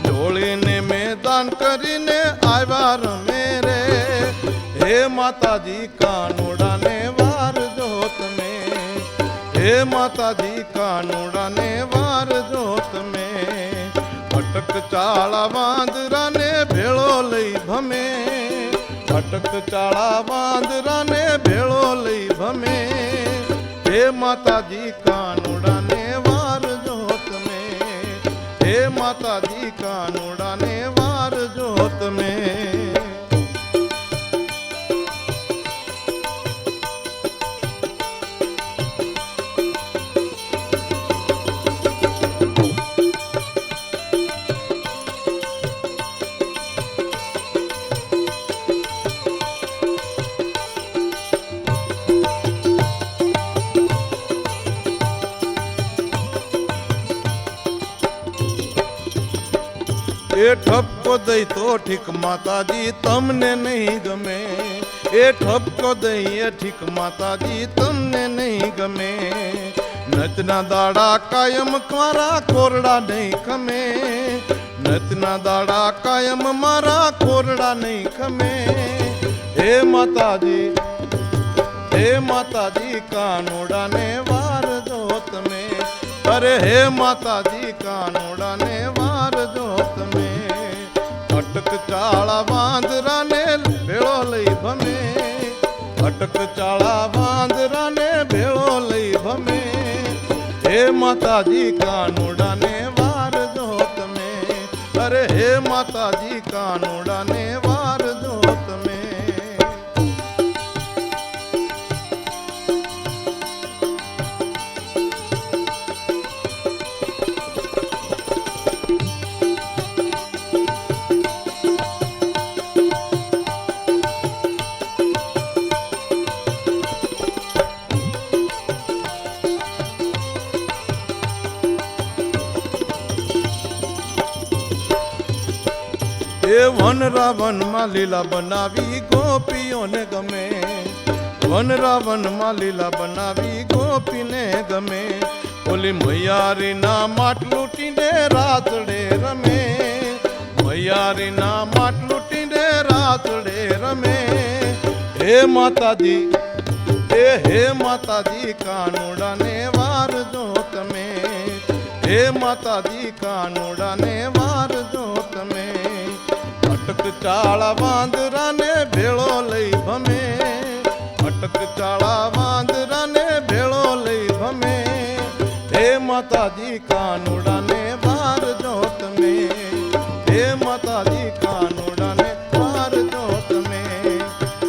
ઢોળીને मैदान કરીને આવ્યા રમે રે હે માતાજી કાનુડાને વારજો તમે હે માતાજી કાનુડાને વારજો તમે અટક ચાળા વાંદરાને ભેળો લઈ ભમે અટક ચાળા વાંદરાને ભેળો લઈ ભમે હે માતાજી કાનુડાને વારજો તમે હે માતાજી કાનુડાને વારજો તમે એ ઠપકો દઈ તો ઠીક માતાજી તમને નહીં ગમે એ ઠપકો દઈ એ ઠીક માતાજી તમને નહીં ગમે નચના દાડા કાયમ મારા કોરડા નહીં ખમે નચના દાડા કાયમ મારા કોરડા નહીં ખમે હે માતાજી કાનુડાને વારજો તમે અરે હે માતાજી કાનુડાને વારજો તમે અટક ચાળા વાંદરાને ભેળો લઈ ભમે અટક ચાળા વાંદરાને ભેળો લઈ ભમે હે માતાજી કાનુડાને વારજો તમે અરે હે માતાજી કાનુડાને વારજો તમે એ વન રાવણમાં લીલા બનાવી ગોપીઓને ગમે વન રાવણમાં લીલા બનાવી ગોપીને ગમે ઓલી મૈયારીના માટ લૂટીને રાતડે રમે મૈયારીના માટ લૂટીને રાતડે રમે હે માતાજી કાનુડાને વારજો તમે હે માતાજી કાનુડાને વારજો તમે અટક ચાળા વાંદરાને ભેળો લઈ ભમે અટક ચાળા વાંદરાને ભેળો લઈ ભમે હે માતાજી કાનુડાને વારજો તમે હે માતાજી કાનુડાને વારજો તમે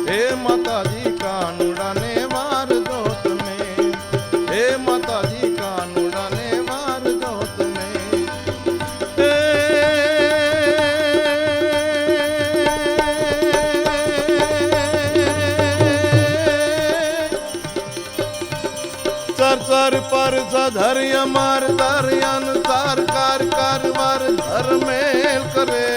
હે માતાજી કાનુડાને વારજો તમે હે માતાજી કાનુડાને વારજો તમે चर पर धरिय मार दरियन तार कार कारवार धर्मेल करे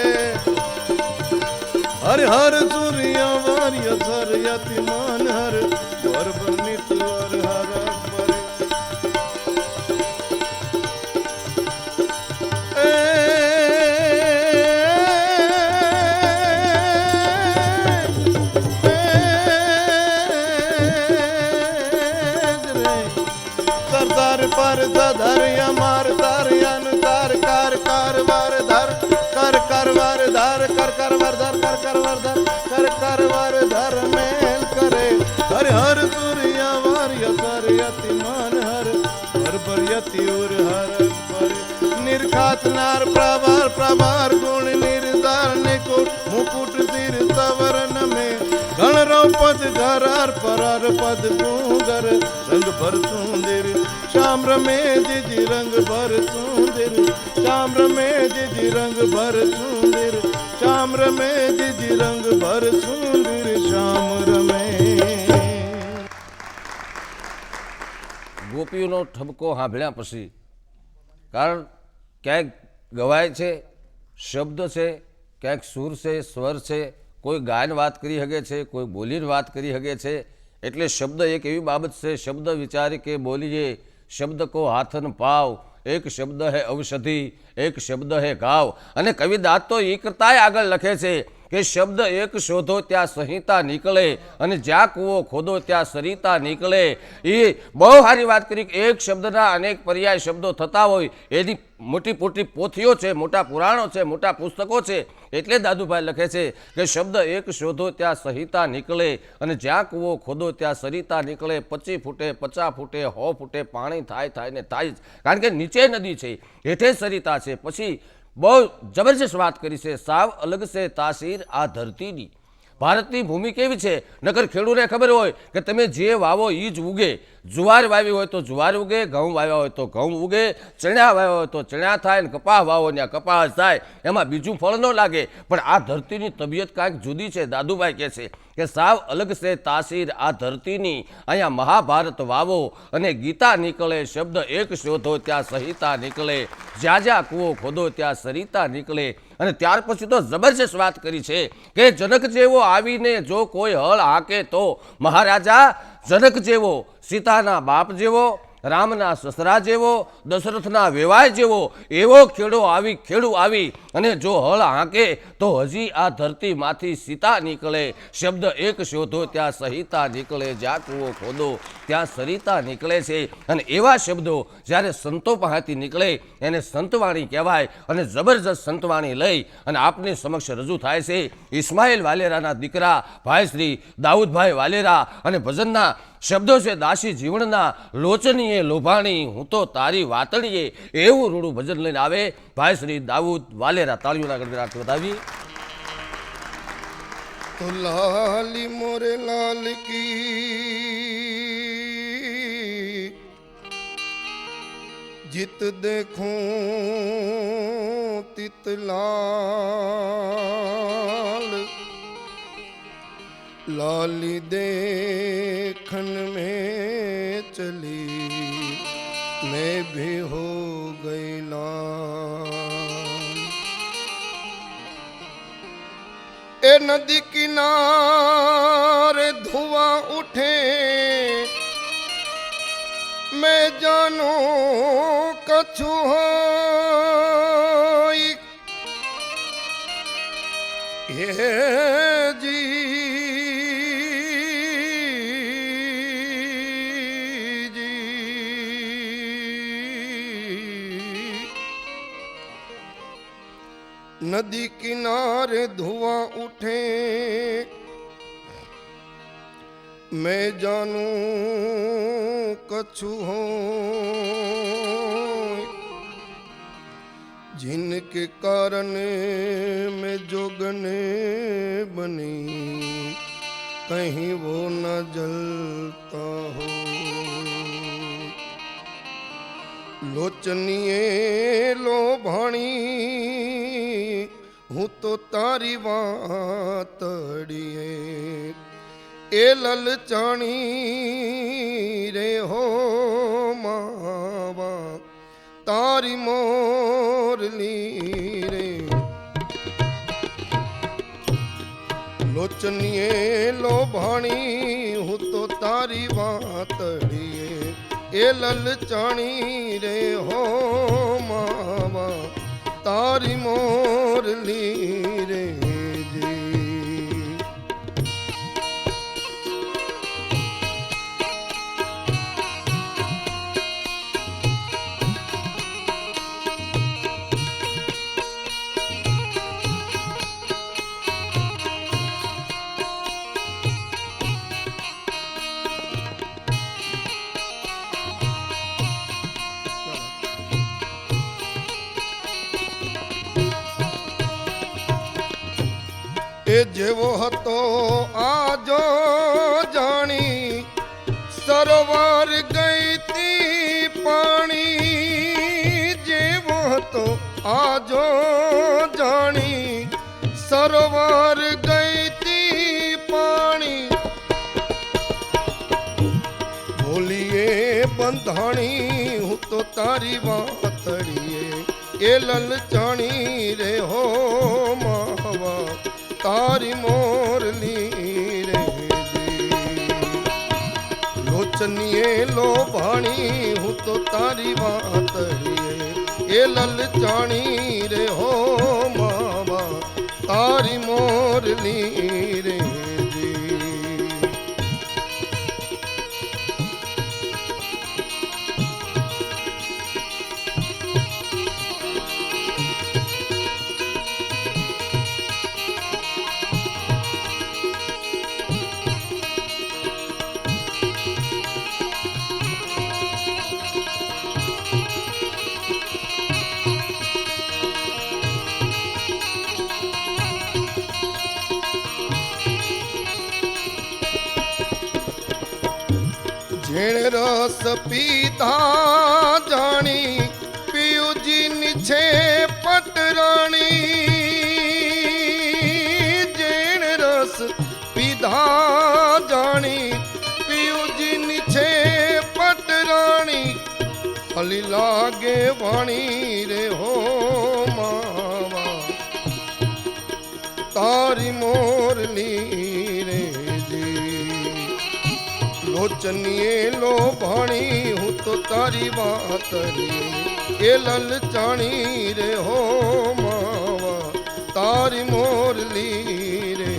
हर हर सूर्य वार्य सर यति मन हर वर बनित वर हर परे पर धर मार दरियन तार कार कारवार धर कर करवार धर कर करवार धर कर करवार धर कर करवार धर मेल करे हर हर सूर्य वार्य सर यति मन हर पर यति उर हर पर निर्खात नार प्रभार प्रभार गुण निर्धार निकुट मुकुट सिर सवरन में गण रो पद घरार परार पद गुंगर रंग भर सुंदर श्याम रमे जी रंग भर सुंदर श्याम रमे जी रंग भर सुंदर श्याम रमे जी रंग भर सुंदर श्याम रमे ગોપીઓનો ઠપકો સાંભળ્યા પછી કારણ ક્યાંક ગવાય છે શબ્દ છે, ક્યાંક સૂર છે, સ્વર છે, કોઈ ગાયન વાત કરી શકે છે, કોઈ બોલીને વાત કરી શકે છે. એટલે શબ્દ એક એવી બાબત છે, શબ્દ વિચારી કે બોલીએ, શબ્દ કો હાથન પાવ, એક શબ્દ હે ઔષધિ, એક શબ્દ હે ઘાવ. અને કવિદાસ તો એ કરતાંય આગળ લખે છે કે શબ્દ એક શોધો ત્યાં સંહિતા નીકળે, અને જ્યાં કૂવો ખોદો ત્યાં સરિતા નીકળે. એ બહુ સારી વાત કરી કે એક શબ્દના અનેક પર્યાય શબ્દો થતા હોય, એની મોટી મોટી પોથીઓ છે, મોટા પુરાણો છે, મોટા પુસ્તકો છે. એટલે દાદુભાઈ લખે છે કે શબ્દ એક શોધો ત્યાં સંહિતા નીકળે, અને જ્યાં કૂવો ખોદો ત્યાં સરિતા નીકળે. 25 ફૂટે 50 ફૂટે 100 ફૂટે પાણી થાય ને થાય જ, કારણ કે નીચે નદી છે, હેઠે સરિતા છે. પછી બહુ જબરજસ્ત વાત કરી છે, સાવ અલગ છે તાસીર આ ધરતીની. ભારતની ભૂમિ કેવી છે, નકર ખેડૂતને ખબર હોય કે તમે જે વાવો એ જ ઉગે. જુવાર વાવી હોય તો જુવાર ઉગે, ઘઉં વાવ્યા હોય તો ઘઉં ઉગે, ચણા વાવ્યા હોય તો ચણા થાય, ને કપાસ વાવો ત્યાં કપાસ થાય. એમાં બીજું ફળ ન લાગે. પણ આ ધરતીની તબિયત કાંઈક જુદી છે. દાદુભાઈ કહે છે કે સાવ અલગ છે તાસીર આ ધરતીની. અહીંયા મહાભારત વાવો અને ગીતા નીકળે, શબ્દ એક શોધો ત્યાં સંહિતા નીકળે, જ્યાં જ્યાં કૂવો ખોદો ત્યાં સરિતા નીકળે. અને ત્યાર પછી તો જબરજસ્ત વાત કરી છે કે જનક જેવો આવીને જો કોઈ હળ હાંકે તો, મહારાજા જનક જેવો, સીતાના બાપ જેવો, રામના સસરા જેવો, દશરથના વેવાય જેવો એવો ખેડૂ આવી અને જો હળ હાંકે તો હજી આ ધરતીમાંથી સીતા નીકળે. શબ્દ એક શોધો ત્યાં સંહિતા નીકળે, જ્યાં કૂવો ખોદો ત્યાં સરિતા નીકળે છે. અને એવા શબ્દો જ્યારે સંતો પાસેથી નીકળે એને સંતવાણી કહેવાય. અને જબરજસ્ત સંતવાણી લઈ અને આપની સમક્ષ રજૂ થાય છે ઇસ્માઇલ વાલેરાના દીકરા ભાઈ શ્રી દાઉદભાઈ વાલેરા. અને ભજનના શબ્દો છે દાસી જીવણના, લોચનીએ લોભાણી હું તો તારી વાતણીએ. એવું રૂડું ભજન લઈને આવે ભાઈ શ્રી દાઉદ વાલેરા. તાળીઓના ગણગણાટ વધાવી. તો લાલી મોરે લાલ કી जित देखूं तित लाल, लाली देखन में चली मैं भी हो गई लाल. ए नदी किनारे धुआं उठे मैं जानू कछु होई. हे जी नदी किनारे धुआं उठे मैं जानू कछु हो, जिनके कारण मैं जोगने बनी कहीं वो न जलता हो. लोचनिए लोभाणी हूँ तो तारी वातड़िए. ए ललचाणी रे हो मावा तारी मोरली रे. लोचनिए लोभाणी हूँ तो तारी वातड़िए. ए ललचाणी रे हो मावा तारी मोरली रे जी. એ જેવો હતો આજો જાણી સરોવર ગઈ તી પાણી. જેવો હતો આજો જાણી સરોવર ગઈ તી પાણી. બોલીએ બંધાણી હું તો તારી વાતડીએ. એ લલચાણી રે હો માવા તારી મોરલી રે લોચનીએ લોભાણી હું તો તારી વાતડીએ એ લલચાણી રે હો માવા તારી મોરલી રે ઝેણ રસ પીધા જાણી પિયુજીની છે પટરાણી ઝેણ રસ પીધા જાણી પિયુજીની છે પટરાણી હલી લાગે વાણી રે હો માવા તારી મોરલી રે લોચનીએ લોભાણી હું તો તારી વાતરી એ લલચાણી રે હો માવા તારી મોરલી રે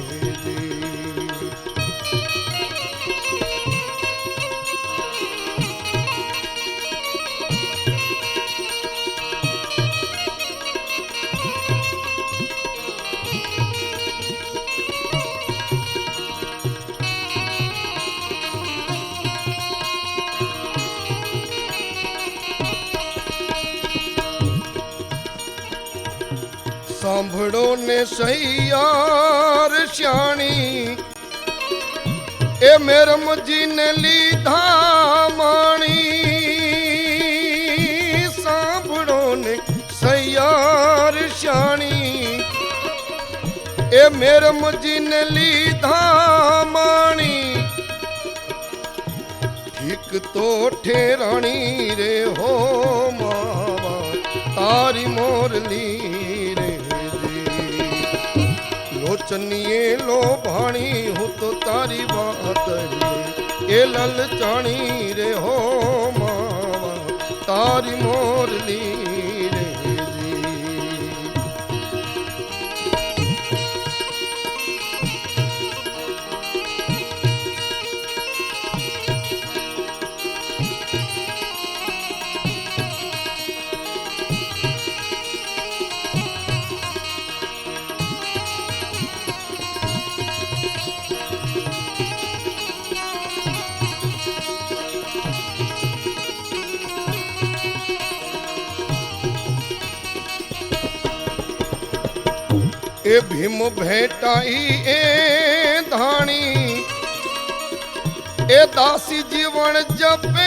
સાંભળો ને સૈયાર શ્યાણી એ મેરમજીને લીધા માણી સાંભળો ને સૈયાર શ્યાણી એ મેરમજીને લીધા માણી ઠીક તો ઠેરાણી રે હો માવા તારી મોરલી લોચનીએ લોભાણી હું તો તારી વાતડી એ લલચાણી રે હો માવા તારી મોરલી રે એ ભીમ ભેટાઈ એ ધાણી એ દાસી જીવન જપે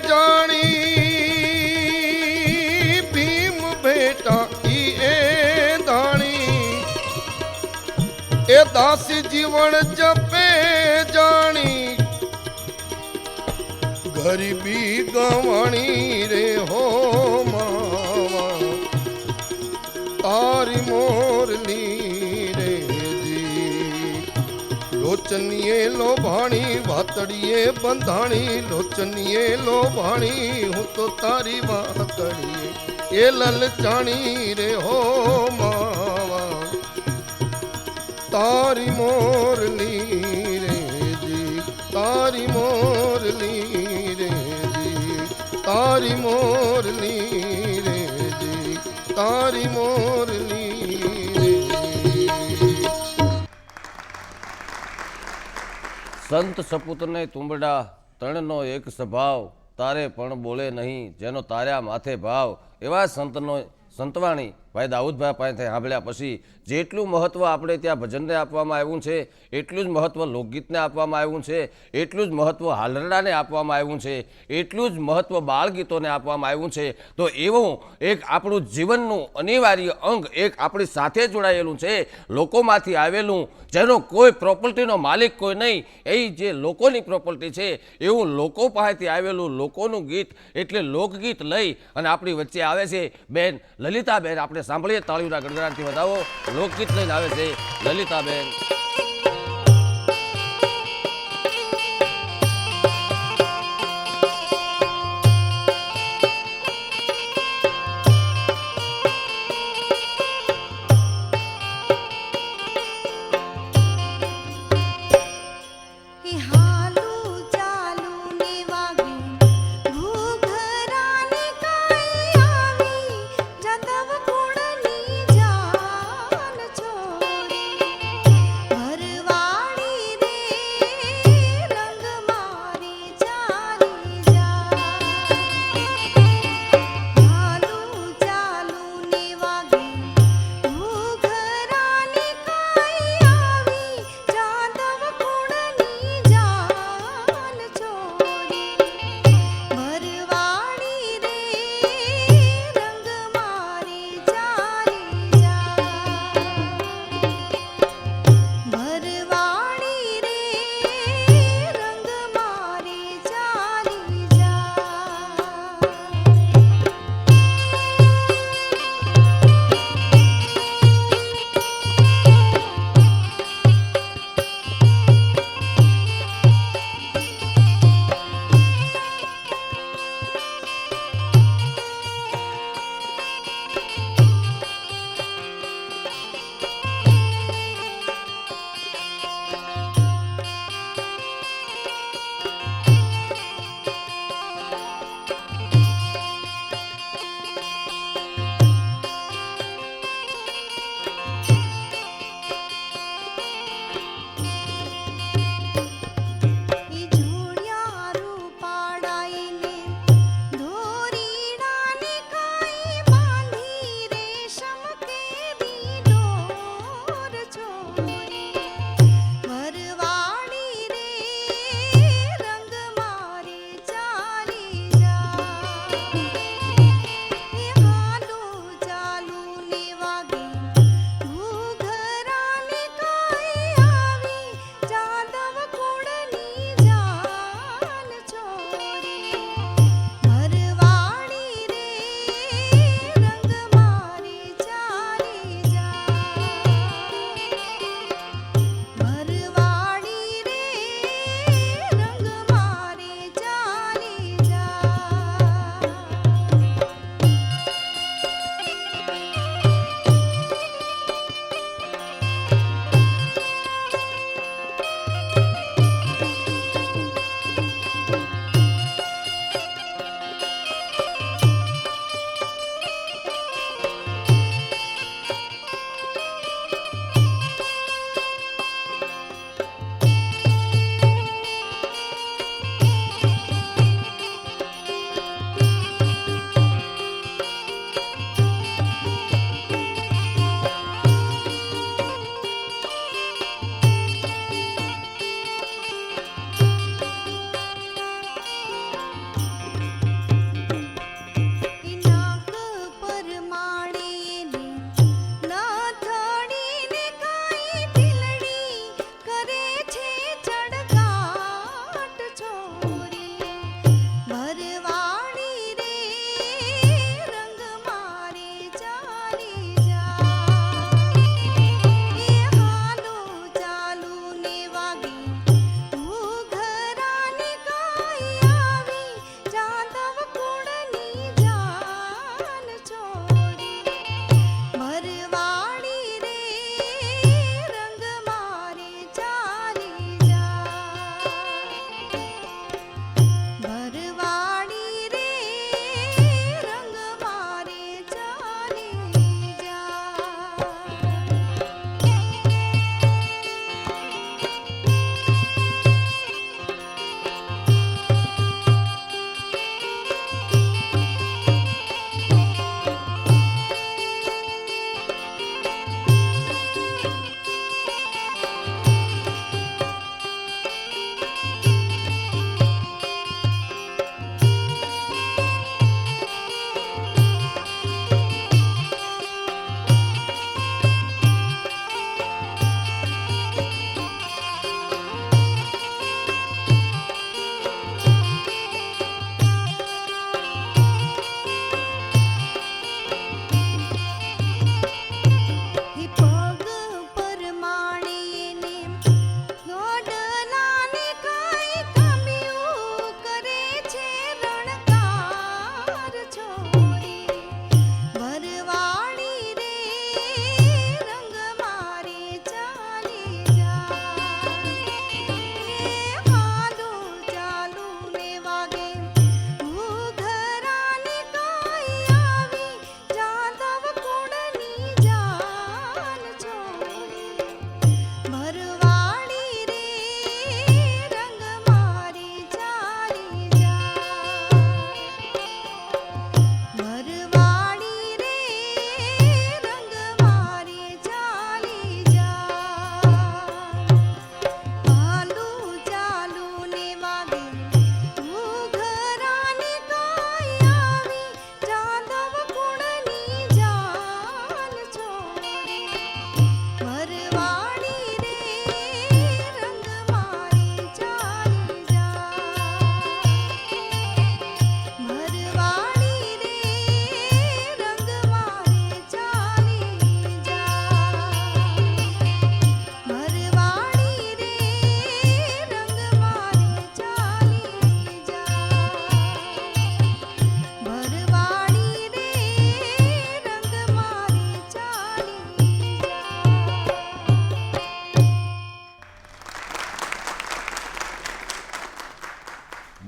જાણી ભીમ ભેટાઈ એ ધાણી એ દાસી જીવન જપે જાણી ગરીબી ગવાણી રે હો માવા તારી મોરલી રે લોચનીએ લોભાણી વાતડીએ બંધાણી લોચનીએ લોભાણી હું તો તારી વાતડીએ એ લલચાણી રે હો માવા તારી મોરલી રે તારી મોરલી રે તારી મોરલી રે તારી મોરલી સંત સપૂતને તુંબડા તણનો એક સ્વભાવ તારે પણ બોલે નહીં જેનો તાર્યા માથે ભાવ એવા સંતનો સંતવાણી ભાઈ દાઉદભાઈ પાસેથી સાંભળ્યા પછી જેટલું મહત્ત્વ આપણે ત્યાં ભજનને આપવામાં આવ્યું છે, એટલું જ મહત્ત્વ લોકગીતને આપવામાં આવ્યું છે, એટલું જ મહત્ત્વ હાલરડાને આપવામાં આવ્યું છે, એટલું જ મહત્ત્વ બાળગીતોને આપવામાં આવ્યું છે. તો એવું એક આપણું જીવનનું અનિવાર્ય અંગ એક આપણી સાથે જોડાયેલું છે, લોકોમાંથી આવેલું, જેનો કોઈ પ્રોપર્ટીનો માલિક કોઈ નહીં, એ જે લોકોની પ્રોપર્ટી છે, એવું લોકો પાસેથી આવેલું લોકોનું ગીત એટલે લોકગીત લઈ અને આપણી વચ્ચે આવે છે બેન લલિતાબેન. આપણે સાંભળીએ, તાળીઓના ગડગડાટથી વધાવો. લોકગીત લઈને આવે છે લલિતાબેન. હે હાલુ ચાલુ ને વાગ્યું ઘૂઘરાની કાઈ આવી જતવ કુળની જાન છોડી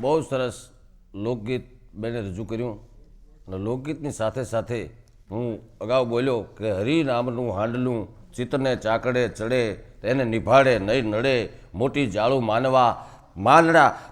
બહુ સરસ લોકગીત બેને રજૂ કર્યું અને લોકગીતની સાથે સાથે હું અગાઉ બોલ્યો કે હરિ નામનું હાંડલું ચિત્તને ચાકડે ચડે તેને નિભાડે નહીં નડે મોટી જાળું માનવા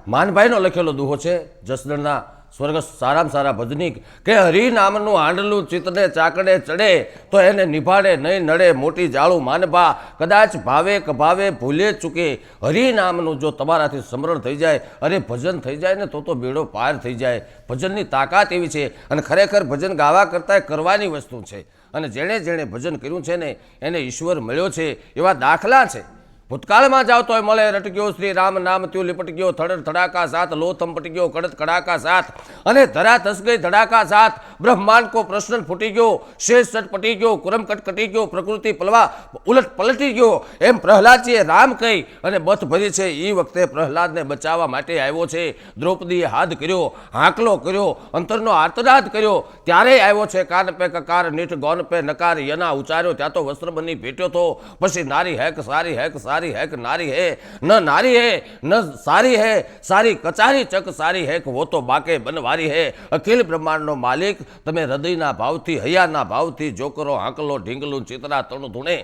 માનભાઈનો લખેલો દુહો છે જસદણના સ્વર્ગસ્થ સારામાં સારા ભજનીક કે હરિ નામનું હાંડલું ચિત્તને ચાકડે ચડે તો એને નિભાડે નહીં નડે મોટી જાળું માનભા કદાચ ભાવે કભાવે ભૂલે ચૂકે હરિ નામનું જો તમારાથી સ્મરણ થઈ જાય અરે ભજન થઈ જાય ને તો બેડો પાર થઈ જાય ભજનની તાકાત એવી છે અને ખરેખર ભજન ગાવા કરતાં કરવાની વસ્તુ છે અને જેણે જેણે ભજન કર્યું છે ને એને ઈશ્વર મળ્યો છે એવા દાખલા છે ભૂતકાળમાં જાઓ તોય મળે રટક્યો શ્રી રામ નામ ત્યું લીપટ ગયો થડ થડાકા સાથ લો થંપટ ગયો કડત કડાકા સાથ અને ધરા ધસ ગઈ ધડાકા સાથ બ્રહ્માંડ કો પ્રશ્ન ફૂટી ગયો શેષ ચટપટી ગયો કુરમ કટકટી ગયો પ્રકૃતિ પલવા ઉલટ પલટી ગયો એમ પ્રહલાદજીએ રામ કહી અને બથ ભરી છે એ વખતે પ્રહલાદને બચાવવા માટે આવ્યો છે દ્રૌપદીએ હાથ કર્યો હાંકલો કર્યો અંતરનો આર્તનાદ કર્યો ત્યારે આવ્યો છે કાન પે કકાર નીઠ ગૌન પે નકાર યના ઉચ્ચાર્યો ત્યાં તો વસ્ત્ર બની ભેટ્યો તો પછી નારી હેક સારી હેક सारी है कि नारी है न नारी है न सारी है सारी कचारी चक सारी है कि वो तो बाके बनवारी है अखिल ब्रह्मांड नो मालिक तमे हृदयना भावथी हयाना भावथी जोकरो हांकलो ढींगલું ચિતરા તણું ધૂણે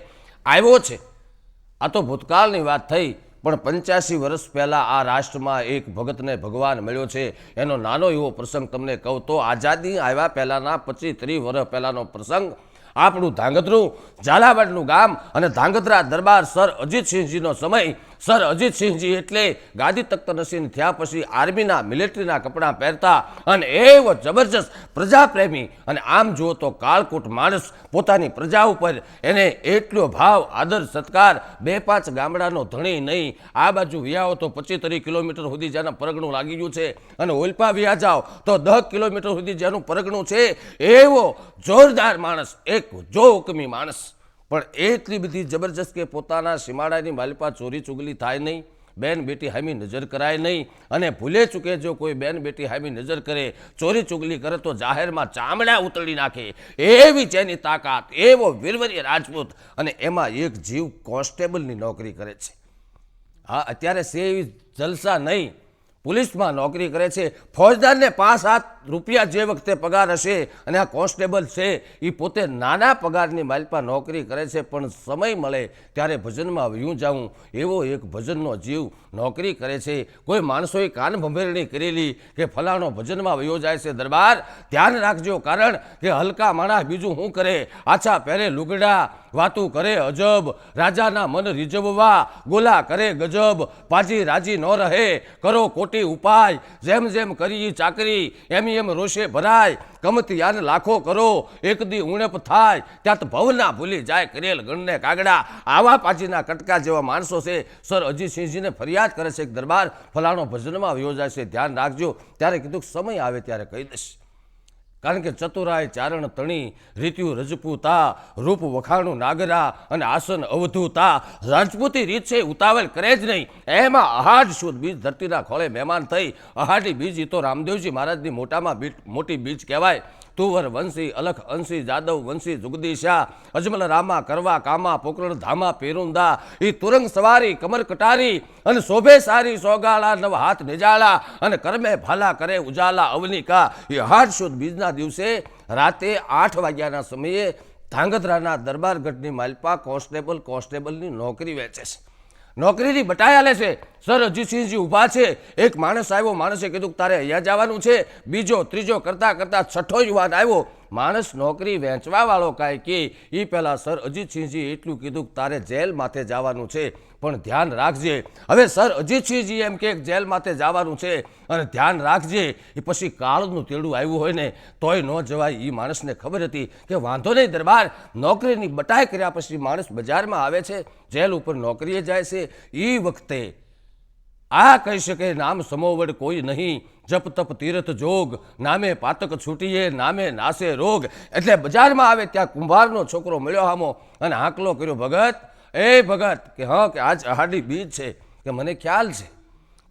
આવ્યો છે આ તો ભૂતકાળની વાત થઈ પણ 85 વર્ષ પહેલાં આ રાષ્ટ્રમાં એક ભગતને ભગવાન મળ્યો છે એનો નાનો એવો પ્રસંગ તમને કહું તો આઝાદી આવ્યા પહેલાંના 25-30 વર્ષ પહેલાંનો પ્રસંગ આપણું ધાંગધ્રું ઝાલાવાડનું ગામ અને ધાંગધ્રા દરબાર સર અજીતસિંહજીનો સમય સર અજીતસિંહજી એટલે ગાદી તખ્ત નસીન થયા પછી આર્મીના મિલિટરીના કપડાં પહેરતા અને એવો જબરજસ્ત પ્રજાપ્રેમી અને આમ જુઓ તો કાળકૂટ માણસ પોતાની પ્રજા ઉપર એને એટલો ભાવ આદર સત્કાર 2-5 ગામડાનો ધણી નહીં આ બાજુ વ્યાવો તો 25-30 કિલોમીટર સુધી જેના પરગણું લાગી ગયું છે અને ઓલપા વ્યા જાઓ તો 10 કિલોમીટર સુધી જેનું પરગણું છે એવો જોરદાર માણસ એક જો હુકમી માણસ પણ એટલી બધી જબરજસ્ત કે પોતાના સીમાડાની માલિપા ચોરી ચુગલી થાય નહીં બેન બેટી હામી નજર કરાય નહીં અને ભૂલે ચૂકે જો કોઈ બેન બેટી હામી નજર કરે ચોરી ચુગલી કરે તો જાહેરમાં ચામડા ઉતળી નાખે એવી જેની તાકાત એવો વીરવર્ય રાજપૂત અને એમાં એક જીવ કોન્સ્ટેબલની નોકરી કરે છે હા અત્યારે સે એવી જલસા નહીં પોલીસમાં નોકરી કરે છે ફોજદારને 5-7 રૂપિયા જે વખતે પગાર હશે અને આ કોન્સ્ટેબલ છે એ પોતે નાના પગારની માલિપા નોકરી કરે છે પણ સમય મળે ત્યારે ભજનમાં વયું જાઉં એવો એક ભજનનો જીવ નોકરી કરે છે કોઈ માણસોએ કાન ભંભેરણી કરેલી કે ફલાણો ભજનમાં વયો જાય છે દરબાર ધ્યાન રાખજો કારણ કે હલકા માણસ બીજું શું કરે આછા પહેરે લુગડા વાતું કરે અજબ રાજાના મન રીઝવવા ગોલા કરે ગજબ પાજી રાજી ન રહે કરો કોટી ઉપાય જેમ જેમ કરી ચાકરી એમ રોષે ભરાય કમતિયાન લાખો કરો એક દી ઉણપ થાય ત્યાં તો ભવના ભૂલી જાય કરેલ ગણને કાગડા આવા પાજીના કટકા જેવા માણસો છે સર અજીતસિંહજીને ફરિયાદ કરે છે કે દરબાર ફલાણો ભજનમાં વયો જાય છે ધ્યાન રાખજો ત્યારે કીધું સમય આવે ત્યારે કહી દઈશ કારણ કે ચતુરાય ચારણ તણી રીત્યુ રજપૂતા રૂપ વખાણું નાગરા અને આસન અવધૂતા રાજપૂતી રીત છે ઉતાવળ કરે જ નહીં એમાં અહાડ શુદ્ધ બીજ ધરતીના ખોળે મહેમાન થઈ અહાડી બીજ એ તો રામદેવજી મહારાજની મોટી બીજ કહેવાય તુવર વંશી અલખ અંશી જાદવ વંશી જુગદી શાહ અજમલ રામા કરવા કામા પોકરણ ધામા પેરુંદા એ તુરંગ સવારી કમર કટારી અને શોભે સારી સોગાળા નવ હાથ નિજાળા અને કર્મે ભાલા કરે ઉજાલા અવનિકા એ હાથ શુદ્ધ બીજના દિવસે રાતે 8 વાગ્યાના સમયે ધાંગધ્રાના દરબારગઢની માલપા કોન્સ્ટેબલની નોકરી વેચે છે નોકરીની બટાયા લે છે સર અજીતસિંહજી ઊભા છે એક માણસ આવ્યો માણસે કીધું તારે અહીંયા જવાનું છે બીજો ત્રીજો કરતાં છઠ્ઠો યુવાન આવ્યો માણસ નોકરી વેચવા વાળો કાંઈ કે એ પહેલાં સર અજીતસિંહજી એટલું કીધું તારે જેલ માથે જવાનું છે પણ ધ્યાન રાખજે હવે સર અજીતસિંહજી એમ કે જેલ માથે જવાનું છે અને ધ્યાન રાખજે એ પછી કાળનું તેડું આવ્યું હોય ને તોય ન જવાય એ માણસને ખબર હતી કે વાંધો નહીં દરબાર નોકરીની બટાઈ કર્યા પછી માણસ બજારમાં આવે છે જેલ ઉપર નોકરીએ જાય છે એ વખતે આ કહી શકે નામ સમોવડ કોઈ નહીં જપ તપ તીર્થ જોગ નામે પાતક છૂટીએ નામે નાસે રોગ એટલે બજારમાં આવે ત્યાં કુંભારનો છોકરો મળ્યો હામો અને હાંકલો કર્યો ભગત એ ભગત કે હા કે આજ અહાડી બીજ છે કે મને ખ્યાલ છે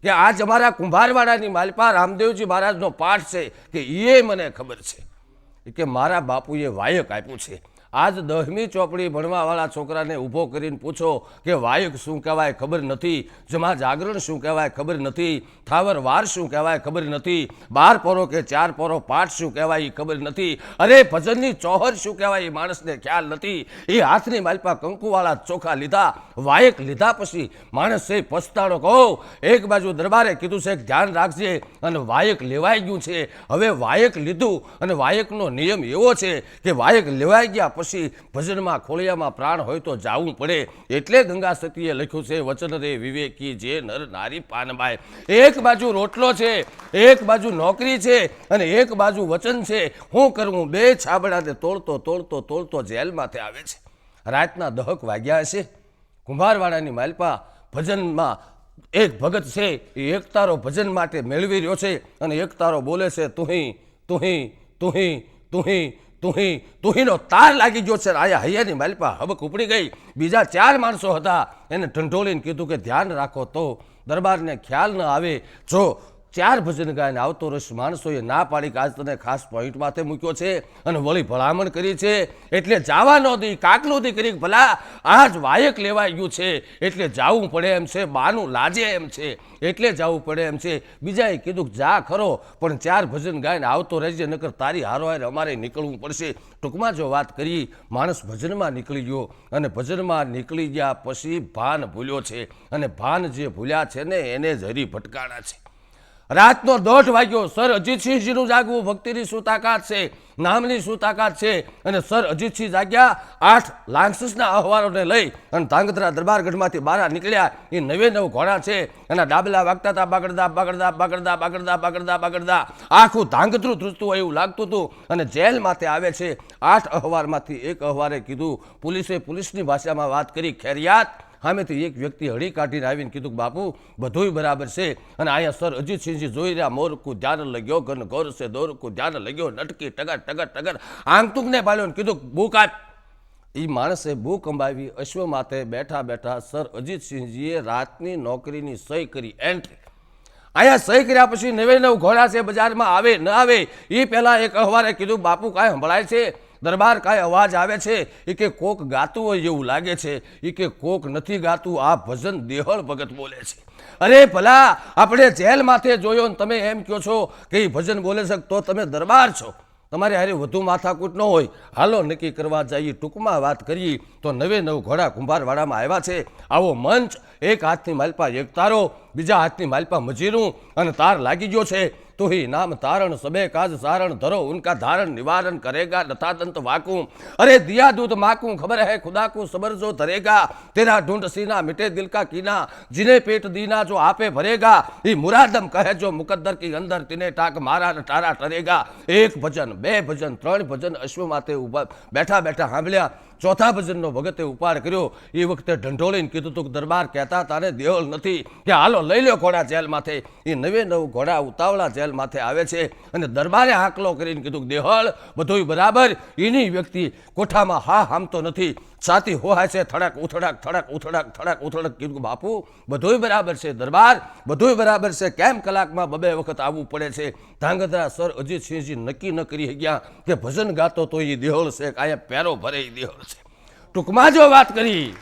કે આજ અમારા કુંભારવાડાની માલપા રામદેવજી મહારાજનો પાઠ છે કે એ મને ખબર છે કે મારા બાપુએ વાયક આપ્યું છે આજ 10મી ચોપડી ભણવાવાળા છોકરાને ઊભો કરીને પૂછો કે વાયક શું કહેવાય ખબર નથી, જમા જાગરણ શું કહેવાય ખબર નથી, થાવર વાર શું કહેવાય ખબર નથી, 12 પોરો કે 4 પોરો પાઠ શું કહેવાય એ ખબર નથી, અરે ભજનની ચોહર શું કહેવાય એ માણસને ખ્યાલ નથી. એ હાથની માલપા કંકુવાળા ચોખા લીધા, વાયક લીધા પછી માણસ છે પસ્તાણો. કહો એક બાજુ દરબારે કીધું છે કે ધ્યાન રાખજે અને વાયક લેવાઈ ગયું છે. હવે વાયક લીધું અને વાયકનો નિયમ એવો છે કે વાયક લેવાઈ ગયા પછી ભજનમાં ખોળિયામાં પ્રાણ હોય તો જાવું પડે. એટલે ગંગા સતીએ લખ્યું છે વચન રે વિવેકી જે નર નારી પાનબાય. એક બાજુ રોટલો છે, એક બાજુ નોકરી છે અને એક બાજુ વચન છે. શું કરવું? બે છાબડાને તોડતો તોડતો તોડતો જેલમાંથી આવે છે. રાતના 10 વાગ્યા હશે. કુંભારવાડાની માલપા ભજનમાં એક ભગત છે એ એક તારો ભજન માટે મેળવી રહ્યો છે અને એક તારો બોલે છે તુહી તુહી તુહી તુહી તુહી તુહીનો તાર લાગી ગયો છે. આયા હૈયાની માલપા હબક ઉપડી ગઈ. બીજા 4 માણસો હતા એને ઢંઢોળીને કીધું કે ધ્યાન રાખો તો દરબારને ખ્યાલ ન આવે. જો 4 ભજન ગાયને આવતો રસ માણસોએ ના પાડી કે આજ તને ખાસ પોઈન્ટ માથે મૂક્યો છે અને વળી ભલામણ કરી છે એટલે જવા ન દી, કાકલું દી કરી ભલા આજ વાયક લેવાઈ ગયું છે એટલે જાવું પડે એમ છે, બાનું લાજે એમ છે એટલે જવું પડે એમ છે. બીજાએ કીધું કે જા ખરો પણ 4 ભજન ગાયને આવતો રહેજે નકર તારી હારોહાર અમારે નીકળવું પડશે. ટૂંકમાં જો વાત કરી માણસ ભજનમાં નીકળી ગયો અને ભજનમાં નીકળી ગયા પછી ભાન ભૂલ્યો છે અને ભાન જે ભૂલ્યા છે ને એને જ હરી ભટકાણા છે. રાતનો 1:30 વાગ્યો. સર અજીતસિંહજીનું જાગવું ભક્તિની શું તાકાત છે, નામની શું તાકાત છે. અને સર અજીતસિંહ જાગ્યા 8 લાંસસના અહવાલોને લઈ અને ધાંગધ્રા દરબારગઢમાંથી બહાર નીકળ્યા. એ 9 ઘોડા છે એના ડાબલા વાગતા હતા બાગડદા બાગડદા બાગડદા બાગડદા બાગડદા બાગડદા. આખું ધાંગધ્રું ધ્રુજતું હોય એવું લાગતું હતું અને જેલમાંથી આવે છે. 8 અહવારમાંથી એક અહવારે કીધું, પોલીસની ભાષામાં વાત કરી ખેરિયાત. સામેથી એક વ્યક્તિ હળી કાઢીને આવીને કીધું કે બાપુ બધુંય બરાબર છે અને અહીંયા સર અજીતસિંહજી જોઈ રહ્યા મોરકું ધ્યાન લગ્યો ઘન ઘોર છે દોરકું ધ્યાન લગ્યો નટકી ટગર ટગર ટગર આંગતુકને પાડ્યો કીધું બુક આપ. એ માણસે બુક અંબાવી અશ્વ માથે બેઠા બેઠા સર અજીતસિંહજીએ રાતની નોકરીની સહી કરી એન્ટ્રી. અહીંયા સહી કર્યા પછી 9 ઘોડા છે બજારમાં આવે ન આવે એ પહેલાં એક અહવારે કીધું બાપુ કાંઈ સંભળાય છે? દરબાર કાંઈ અવાજ આવે છે? એ કે કોક ગાતું હોય એવું લાગે છે. એ કે કોક નથી ગાતું, આ ભજન દેહળ ભગત બોલે છે. અરે ભલા આપણે જેલ માથે જોયો ને તમે એમ કહો છો કે એ ભજન બોલે છે તો તમે દરબાર છો, તમારે હારે વધુ માથાકૂટ ન હોય. હાલો નક્કી કરવા જઈએ. ટૂંકમાં વાત કરીએ તો 9 ઘોડા કુંભારવાડામાં આવ્યા છે. આવો મંચ, એક હાથની માલપા એક તારો, બીજા હાથની માલપા મજીરું અને તાર લાગી ગયો છે. तो ही नाम तारण सबे काज सारण धरो उनका धारण निवारण करेगा लता दंत वाकूं. अरे दिया दूध माकूं खबर है खुदा को सबर जो धरेगा तेरा ढूंढ सीना मिटे दिल का कीना जिन्हें पेट दीना जो आपे भरेगा ये मुरादम कहे जो मुकद्दर की अंदर तिने टाक मारा न टारा टरेगा. 1 भजन 2 भजन 3 भजन अश्व माथे बैठा बैठा सांभळ्या. चौथा भजनનો ભગતે ઉપાડ કર્યો. એ વખતે ઢંઢોળીને કીધું તું દરબાર કહેતા તારે દેવળ નથી કે હાલો લઈ લો ઘોડા જેલ માથે. એ 9 ઘોડા ઉતાવળા જેલ માથે આવે છે અને દરબારે હાકલો કરીને કીધું દેહળ બધુંય બરાબર. એની વ્યક્તિ કોઠામાં હા હામતો નથી, છાતી હોહાય છે થડક ઉથડક થડક ઉથડક થડક ઉથડક. કીધું બાપુ બધુંય બરાબર છે દરબાર, બધુંય બરાબર છે. કેમ કલાકમાં 2 વખત આવવું પડે છે? ધાંગધ્રા સર અજીતસિંહજી નક્કી ન કરી ગયા કે ભજન ગાતો તો એ દેહળ છે કે અહીંયા પેરો ભરે એ દેહળ છે. ટૂંકમાં જો વાત કરી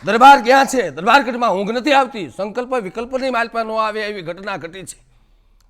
દરબાર ક્યાં છે? દરબારગઢમાં ઊંઘ નથી આવતી, સંકલ્પ વિકલ્પની માલપા ન આવે એવી ઘટના ઘટી છે.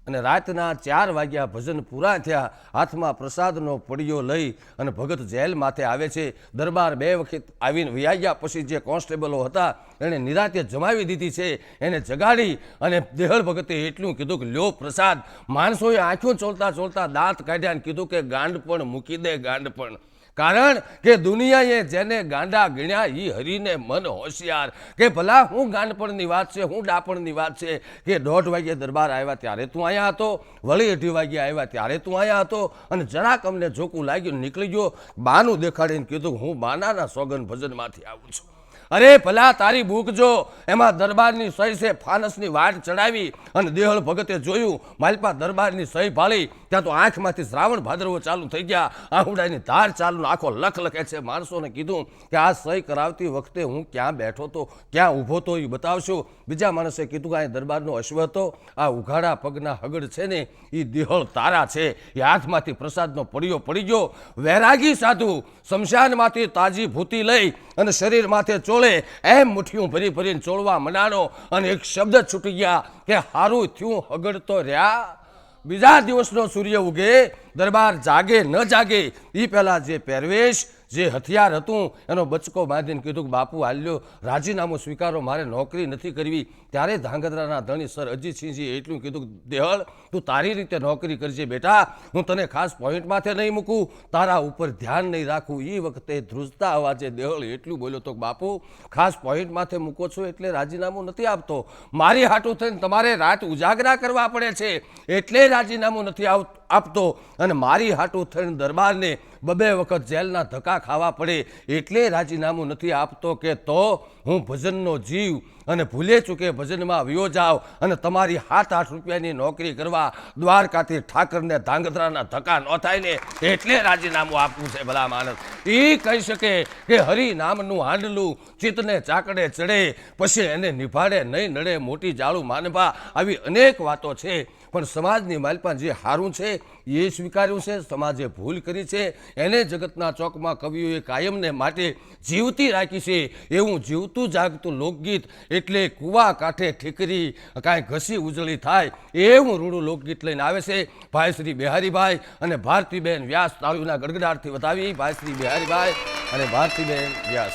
અને રાતના 4 વાગ્યા ભજન પૂરા થયા, હાથમાં પ્રસાદનો પડિયો લઈ અને ભગત જેલ માથે આવે છે. દરબાર 2 વખત આવીને વૈયા પછી જે કોન્સ્ટેબલો હતા એણે નિરાતે જમાવી દીધી છે, એને જગાડી અને દેહળ ભગતે એટલું કીધું કે લ્યો પ્રસાદ. માણસોએ આંખો ચોલતા ચોલતા દાંત કાઢ્યા અને કીધું કે ગાંડ પણ મૂકી દે ગાંડ પણ. કારણ કે દુનિયાએ જેને ગાંડા ગણ્યા એ હરીને મન હોશિયાર કે ભલા હું ગાંડપણની વાત છે, હું ડાપણની વાત છે કે 1:30 વાગ્યે દરબાર આવ્યા ત્યારે તું અહીંયા હતો, વળી 2:30 વાગ્યે આવ્યા ત્યારે તું અહીંયા હતો અને જરાક અમને જોકું લાગ્યું નીકળી ગયો. બાનું દેખાડીને કીધું હું બાનાના સોગન ભજનમાંથી આવું છું. અરે ભલા તારી બુક જો, એમાં દરબારની સહી છે. ફાનસની વાટ ચડાવી અને દેહળ ભગતે જોયું, માલપા દરબારની સહી ભાળી. ત્યાં તો આંખમાંથી શ્રાવણ ભાદરવો ચાલુ થઈ ગયા, આહુડાની ધાર ચાલુ, આખો લખ લખે છે. માણસોને કીધું કે આ સહી કરાવતી વખતે હું ક્યાં બેઠો તો, ક્યાં ઊભો તો, એ બતાવશો. બીજા માણસે કીધું કે આ દરબારનો અશ્વ હતો, આ ઉઘાડા પગના હગડ છે ને એ દેહળ તારા છે. એ હાથમાંથી પ્રસાદનો પડિયો પડી ગયો. વૈરાગી સાધુ શમશાનમાંથી તાજી ભૂતિ લઈ અને શરીર માથે ચોળે એમ મુઠ્ઠીઓ ભરી ભરીને ચોળવા મંડાણો અને એક શબ્દ છૂટી ગયા કે હારું થયું, હગડ તો રહ્યા. બીજા દિવસનો સૂર્ય ઉગે, દરબાર જાગે ન જાગે એ પહેલાં જે પહેરવેશ, જે હથિયાર હતું એનો બચકો બાંધીને કીધું કે બાપુ હાલ્યો, રાજીનામું સ્વીકારો, મારે નોકરી નથી કરવી. ત્યારે ધાંગધ્રાના ધણી સર અજીતસિંહજી એટલું કીધું કે દેહળ તું તારી રીતે નોકરી કરજે બેટા, હું તને ખાસ પોઈન્ટ માથે નહીં મૂકું, તારા ઉપર ધ્યાન નહીં રાખું. એ વખતે ધ્રુજતા અવાજે દેહળ એટલું બોલ્યો તો બાપુ ખાસ પોઈન્ટ માથે મૂકો છો એટલે રાજીનામું નથી આપતો, મારી હાટું થઈને તમારે રાત ઉજાગરા કરવા પડે છે એટલે રાજીનામું નથી આપતો, અને મારી હાટું થઈને દરબારને બબે વખત જેલના ધક્કા ખાવા પડે એટલે રાજીનામું નથી આપતો. કે તો હું ભજનનો જીવ અને ભૂલે ચૂકે ભજનમાં વયો જાવ અને તમારી 7-8 રૂપિયાની નોકરી કરવા દ્વારકાથી ઠાકરને ધાંગધ્રાના ધક્કા ન થાય ને એટલે રાજીનામું આપવું છે. ભલા માણસ એ કહી શકે કે હરિ નામનું હાંડલું ચિત્તને ચાકડે ચડે પછી એને નિભાડે નહીં નડે, મોટી જાળું માનવા, આવી અનેક વાતો છે. પણ સમાજની માલપાન જે હારું છે એ સ્વીકાર્યું છે, સમાજે ભૂલ કરી છે એને જગતના ચોકમાં કવિઓએ કાયમને માટે જીવતી રાખી છે. એવું જીવતું જાગતું લોકગીત એટલે કૂવા કાંઠે ઠીકરી કાંઈ ઘસી ઉજળી થાય એવું રૂડું લોકગીત લઈને આવે છે ભાઈ શ્રી બિહારીભાઈ અને ભારતીબેન વ્યાસ. તાળીઓના ગડગડાટથી વધાવી ભાઈ શ્રી બિહારીભાઈ અને ભારતીબેન વ્યાસ.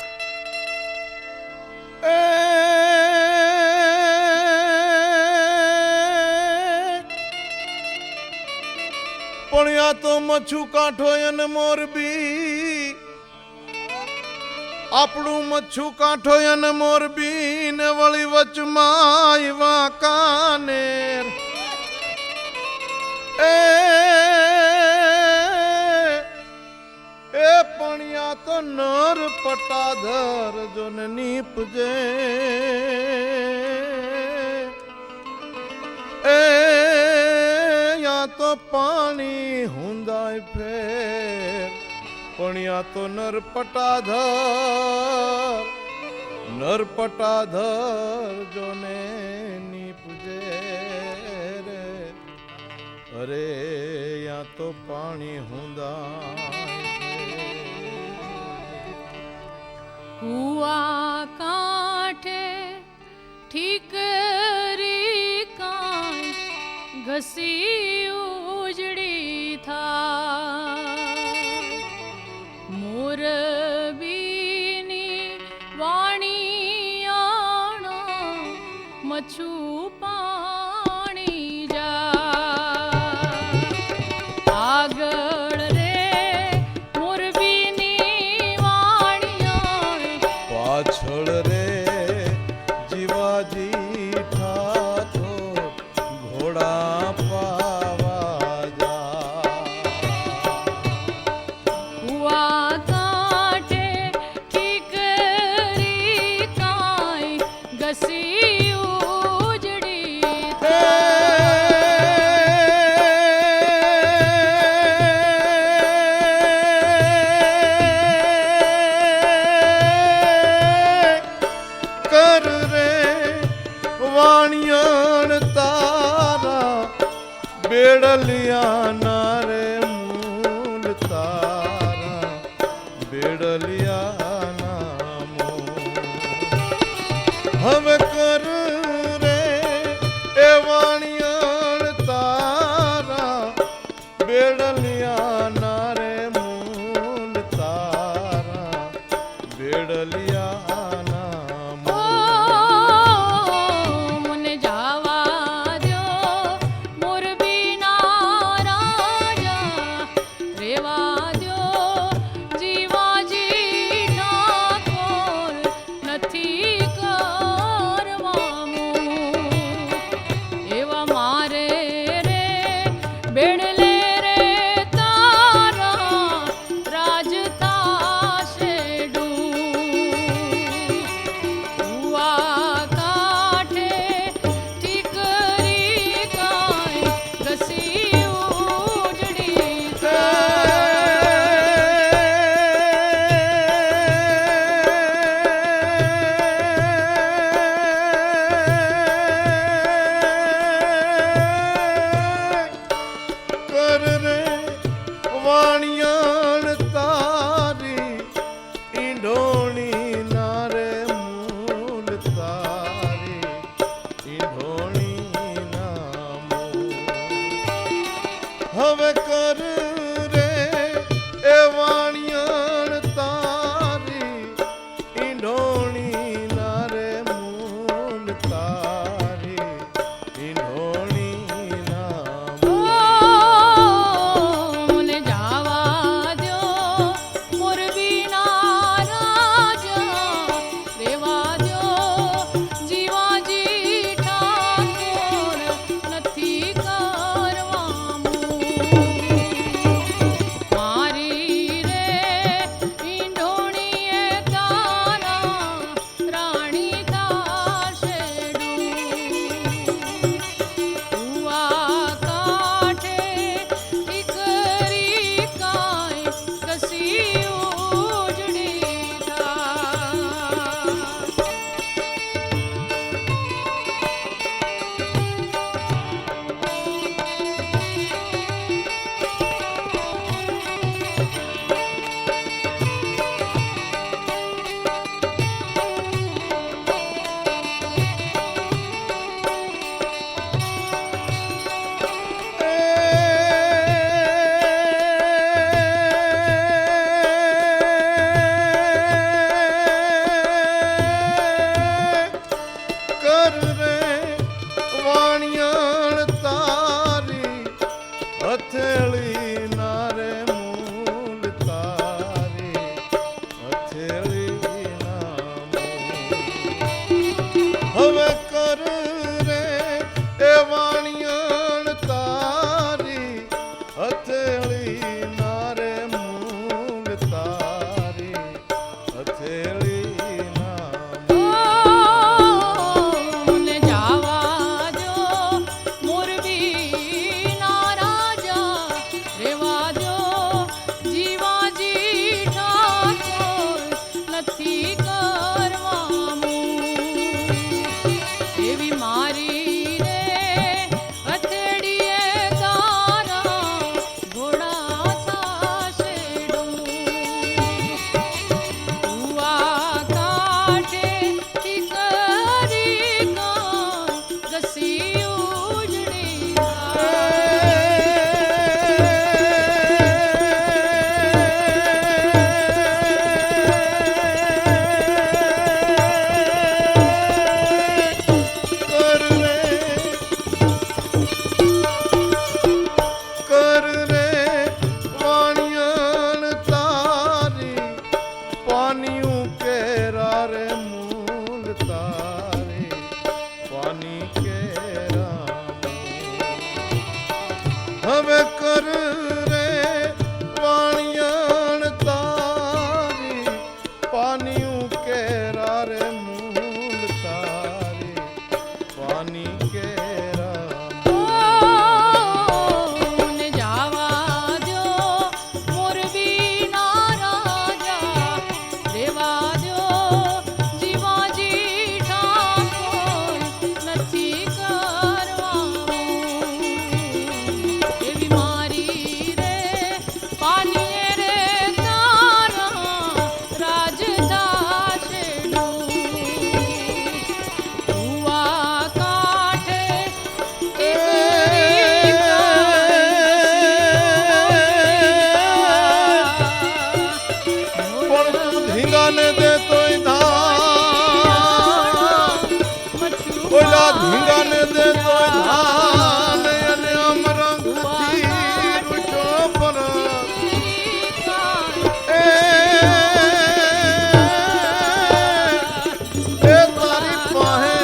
પણ યા તો મચ્છું કાંઠો અને મોરબી, આપણું મચ્છું કાંઠો અને મોરબી ને વળી વચમાં વાંકાનેર. એ પણ યા તો નર પટાધર જો ને નીપજે, તો પાણી હુંદાય ફેર. પણ યા તો નરપટાધર જોને નીપજે રે. અરે યા તો પાણી હુંદાય. કુવા કાંઠે ઠીકરી કાંઈ ઘસી ઉજળી થાય, મોરબીની વાણિયાણો મચ્છું પાણી જાય. આગળ રે મોરબીની વાણિયાણો, પાછળ રે જીવાજી ઠાકોર ઘોડા બેડલિયાના રે મૂલ તારા, બેડલિયાના મૂલ. હવે કર રે એ વાણિયાણ તારા, બેડલિયાના રે મૂલ તારા, બેડલિયાના મૂલ. મને જાવા ઈંઢોણી ના રે મૂલ તારી ઈંઢોણી ના ઓ મને જાવા દ્યો મોરબીના રાજા રેવા દ્યો જીવાજી ઠાકોર નથી કરવાનું મારી રે ઈંઢોણીએ તારા રાણી થાશે ઉવા કાંઠે ઠીકરી કાંઈ કસી ઉજળી થાય કર રે વાણિયાણ તારી હથેળી ના રે મૂલ તારી હથેળી ના મૂલ હવે કર રે એ વાણિયાણ તારી હથેળી ના રે મૂલ તારી હથેળી ના મને જાવા દ્યો મોરબીના રાજા રેવા દ્યો જીવાજી ઠાકોર નથી કરવાનું એવી મારી રે હથેળીએ તારા ઘોડા થાશે ઉવા કાંઠે ઠીકરી કાંઈ કસી ઉજળી કર રે વાણિયાણ તારી પાનિયું કેરા રે મૂલ તારી પાની કેરા હવે કર રે વાણિયાણ તારી પાનિયું કેરા રે મૂલ તારી પાની કેરા મને જાવા દ્યો મોરબીના રાજા રેવા દ્યો જીવાજી ઠાકોર નથી કરવાનું એવી મારી રે પાનીએ રે તારા રાજ થાશે ઉવા કાંઠે ઠીકરી પણ તું ધીંગાને દે તોય ધાન ઓલા ધીંગાને દે તોય ધાન અને અમરંગથી રૂઠો પર એ તારી પાસે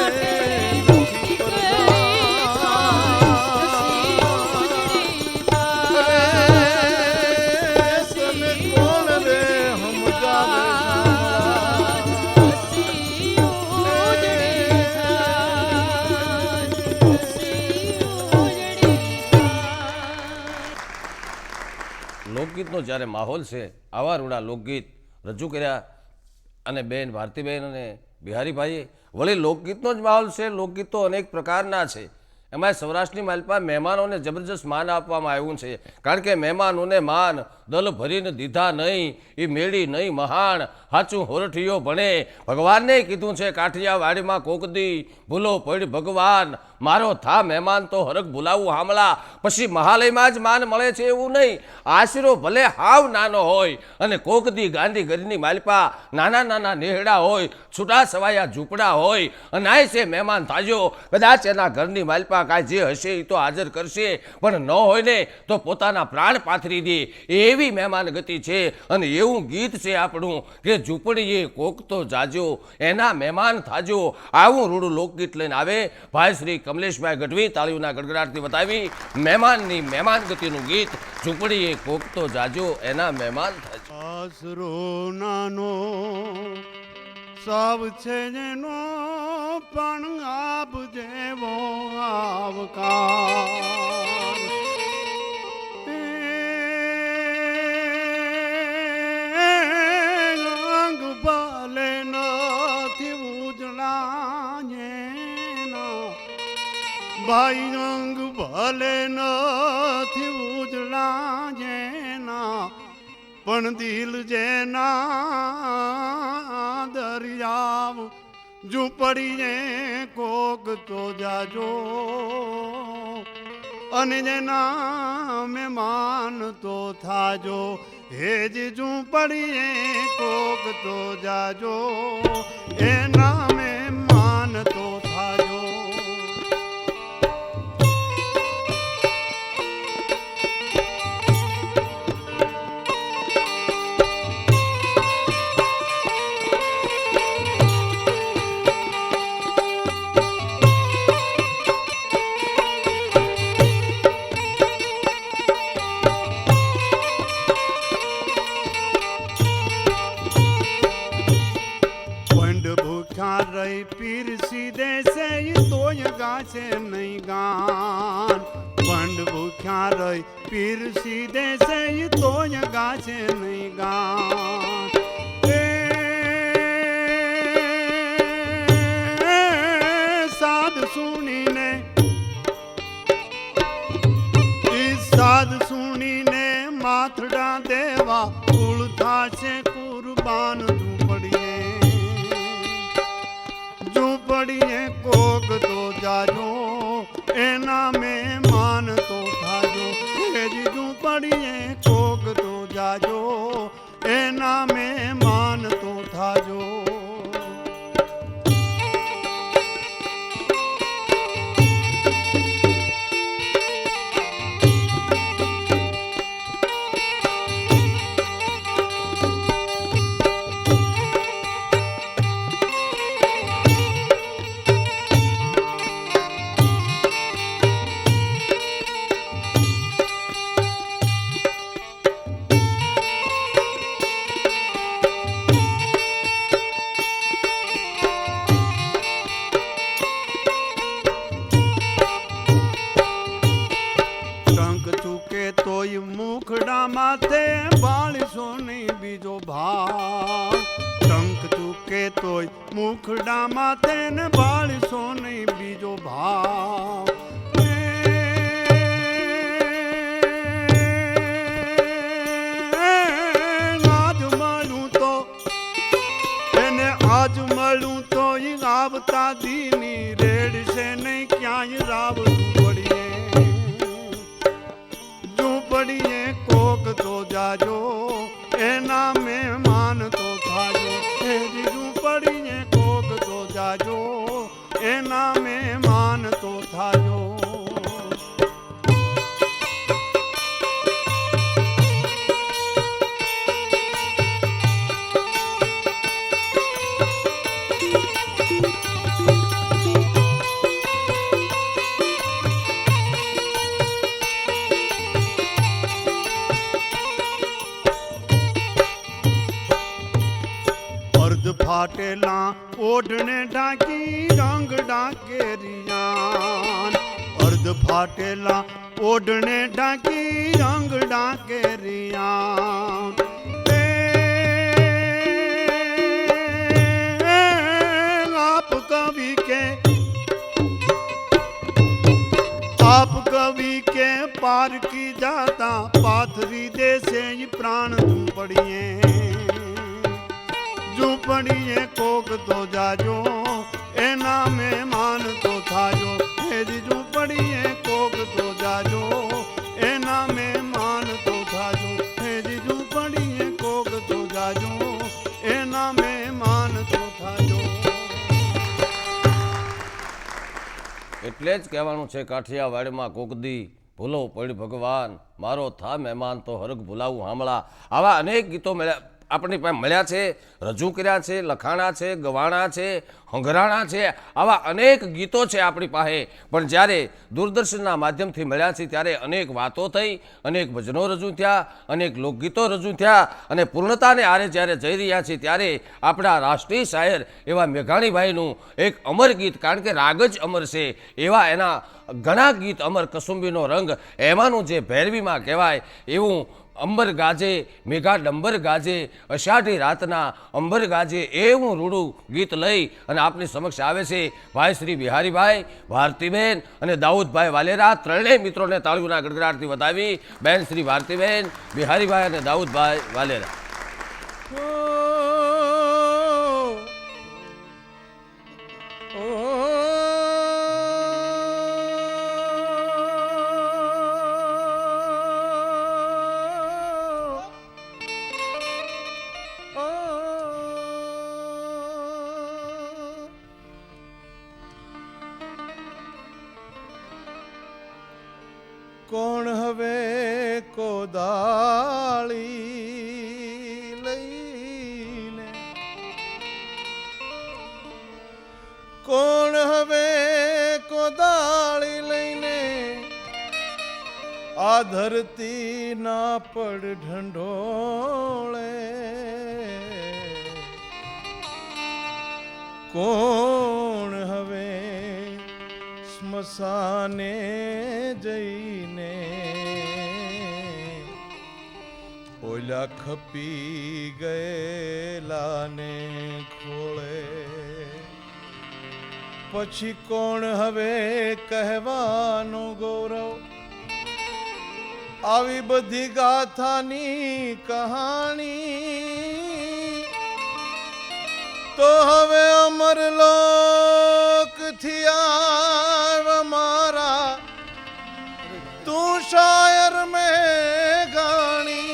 તને કોણ રે લોકગીતનો જ્યારે માહોલ છે આવા રૂડા લોકગીત રજૂ કર્યા અને બેન ભારતીબેન અને બિહારીભાઈએ વળી લોકગીતનો જ માહોલ છે. લોકગીત તો અનેક પ્રકારના છે. એમાં સૌરાષ્ટ્રની માલપા મહેમાનોને જબરજસ્ત માન આપવામાં આવ્યું છે, કારણ કે મહેમાનોને માન દલ ભરીને દીધા નહીં, એ મેળી નહીં મહાન, હાચું હોરઠીયો ભણે. ભગવાનને કીધું છે કાઠિયાવાડીમાં કોકદી ભૂલો પડ ભગવાન, મારો થા મહેમાન તો હરખ ભૂલાવું હામળા. પછી મહાલયમાં જ માન મળે છે એવું નહીં, આશરો ભલે હાવ નાનો હોય અને કોકદી ગાંધીગઢની માલપા નાના નાના નેહડા હોય, છૂટા છવાયા ઝૂંપડા હોય, અને આ છે મહેમાન થાજો. કદાચ એના ઘરની માલપા કાંઈ જે હશે એ તો હાજર કરશે, પણ ન હોય ને તો પોતાના પ્રાણ પાથરી દે, એવી મહેમાન ગતિ છે. અને એવું ગીત છે આપણું કે ઝૂંપડીએ કોક તો જાજો, એના મહેમાન થાજો. આવું રૂડું લોકગીત લઈને આવે ભાઈ શ્રી કમલેશભાઈ ગઢવી. તાળીઓના ગડગડાટથી બતાવી મહેમાનની મહેમાન ગતિનું ગીત, ઝૂંપડીએ કોક તો જાજો, એના મહેમાન થાજો. આસરો નાનો સૌ છે જેનો, પણ આપ જેવો આવકાર. અંગ ભલે નથી ઉજળા જેના, ભાઈ અંગ ભલે નથી ઉજળા જેના, પણ દિલ જેના દરિયાવ ઝૂંપડીએ કોક તો જાજો, અને જેના મહેમાન તો થાજો. હે જ ઝૂંપડીએ કોક તો જાજો, એના મહેમાન તો થાજો. પીરસી દેશે તોય ગાશે નહીં ગાન, પંડ ભૂખ્યા રહી પીરસી દેશે તોય ગાશે નહીં ગાન. સાદ સુણીને સાદ સુણીને માથડા દેવા કુળ થાશે કુરબાન. ઝૂંપડીએ કોક તો જાજો, એના મહેમાન તો થાજો. ઝૂંપડીએ કોક તો જાજો, એના મહેમાન તો થાજો. મુખડા માથે બાળીસો નહીં બીજો ભાવ, ટંક ચૂકે તોય મુખડા માથે ને બાળીસો નહીં બીજો ભાવ. આજ મળ્યું તો એને આજ મળ્યું તો આવતા દીની રેડશે નહીં ક્યાંય રાવતું પડીએ. ઝૂંપડીએ કોક તો જાજો, એના મહેમાન તો થાજો. ઝૂંપડીએ કોક તો જાજો, એના મહેમાન તો થાજો. ફાટેલા ઓઢને ઢાંકી રંગ ડાકેરિયાન, અર્ધ ફાટેલા ઓઢને ઢાંકી રંગ ડાકેરિયાન. આપ કવિ કે पार की जाता पाथरी दे से ही प्राण झूपड़िए झूपड़िए कोक तो जाजो एना में मान तो थाजो मेरी झूपड़िए कोक तो जाजो एना में मान तो थाजो मेरी झूपड़िए कोक तो जाजो एना में मान तो थाजो। એટલે જ કહેવાનું છે કાઠિયાવાડમાં કોકદી ભૂલો પડ ભગવાન મારો થા મહેમાન તો હરખ ભૂલાવું હામળા. આવા અનેક ગીતો આપણી પાસે મળ્યા છે, રજૂ કર્યા છે, લખાણા છે, ગવાણા છે, હંગરાણા છે. આવા અનેક ગીતો છે આપણી પાસે. પણ જ્યારે દૂરદર્શનના માધ્યમથી મળ્યા છે ત્યારે અનેક વાતો થઈ, અનેક ભજનો રજૂ થયા, અનેક લોકગીતો રજૂ થયા અને પૂર્ણતાને આરે જ્યારે જઈ રહ્યા છે ત્યારે આપણા રાષ્ટ્રીય શાયર એવા મેઘાણીભાઈનું એક અમર ગીત, કારણ કે રાગ જ અમર છે એવા એના ઘણા ગીત અમર કસુંબીનો રંગ એમાંનું જે ભૈરવીમાં કહેવાય એવું અંબર ગાજે મેઘા ડંબર ગાજે અષાઢી રાતના અંબર ગાજે એવું રૂડું ગીત લઈ અને આપની સમક્ષ આવે છે ભાઈ શ્રી બિહારીભાઈ, ભારતીબેન અને દાઉદભાઈ વાલેરા. ત્રણેય મિત્રોને તાળીઓના ગડગડાટથી વધાવી બેન શ્રી ભારતીબેન, બિહારીભાઈ અને દાઉદભાઈ વાલેરા. કોણ હવે કોદાળી લઈને, કોણ હવે કોદાળી લઈને આ ધરતી ના પડ ઢંઢોળે, કોણ હવે સ્મશાને જઈને ઓલા ખપી ગયેલાને ખોળે, પછી કોણ હવે કહેવાનો ગૌરવ આવી બધી ગાથાની કહાણી તો હવે અમર લોક થી આવ મારા તું શાયર મેં ગાણી.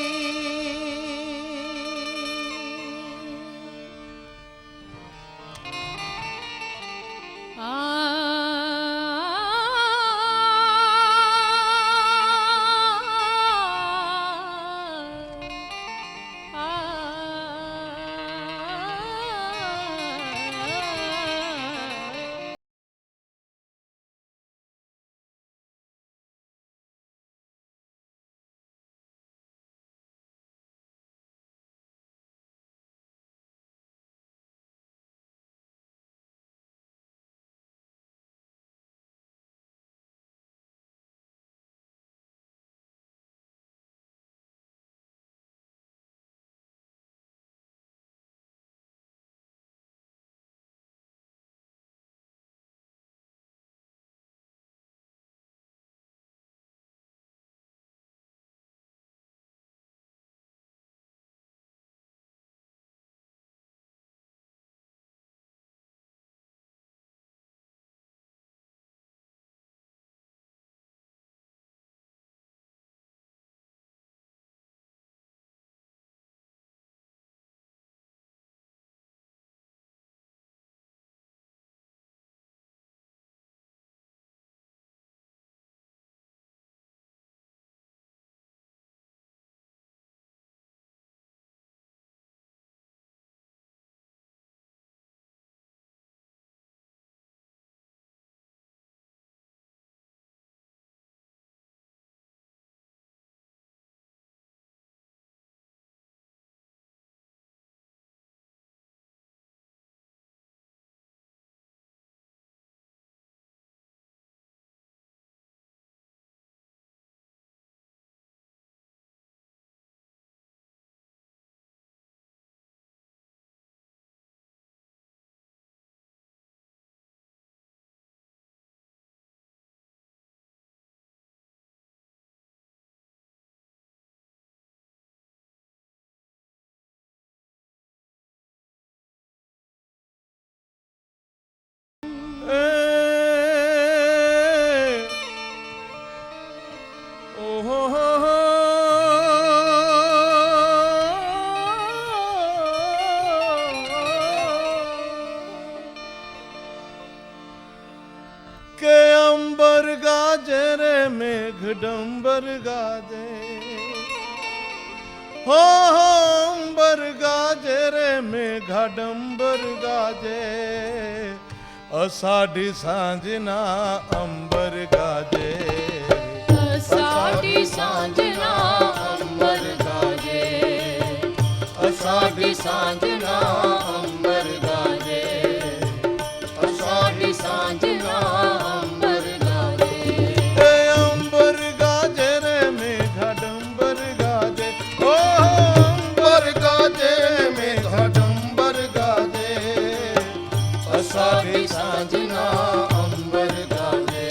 के अंबर गाजे रे मेघ डंबर गाजे हो अंबर गाजे रे मेघा डंबर गाजे अषाढ़ी सांजना अंबर गाजे अषाढ़ी सांजना अंबर गाजे अषाढ़ी सांजना अंबर गाजे अषाढ़ी सांजना अंबर गाजे ए अंबर गाजे रे मेघा डंबर गाजे ओ अंबर गाजे मेघा डंबर गाजे अषाढ़ी सांजना अंबर गाजे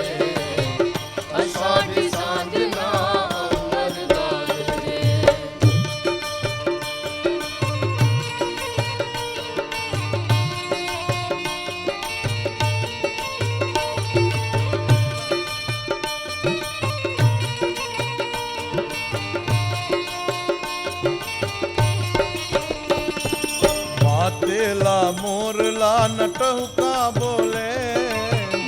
अषाढ़ी सांजना अंबर गाजे मातेला मोरला नटहुका बोले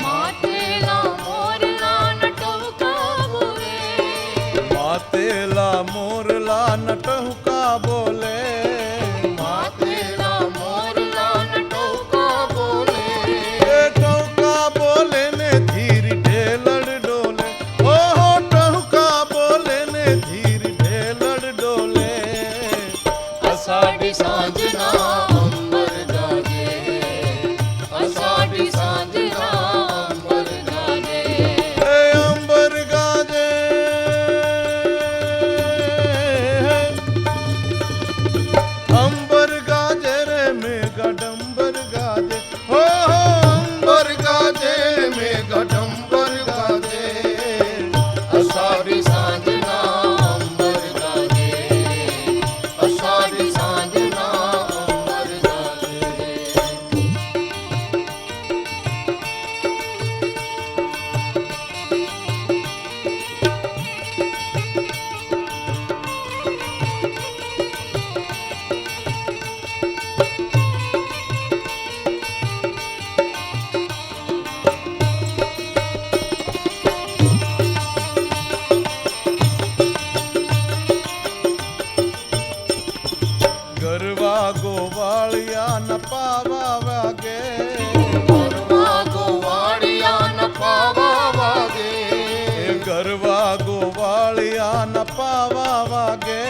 मातेला मोरला नटहुका बोले मातेला मोरला नटहुका बोले मातेला मोरला नटहुका बोले ए टहुका बोले ने धीर ढेलड़ डोले ओ हो टहुका बोले ने धीर ढेलड़ डोले अषाढ़ी सांजना अंबर गाजे अषाढ़ी सांजना अंबर गाजे ए अंबर गाजे अंबर गाजे रे मेघा डंबर गाजे हो अंबर गाजे मेघा डंबर गाजे अषाढ़ी सांजना अंबर गाजे अषाढ़ी सांजना अंबर गाजे गरवा गोवालिया न पावा वागे गरवा गोवाड़िया न पावा वागे गरवा गोवालिया न पावा वागे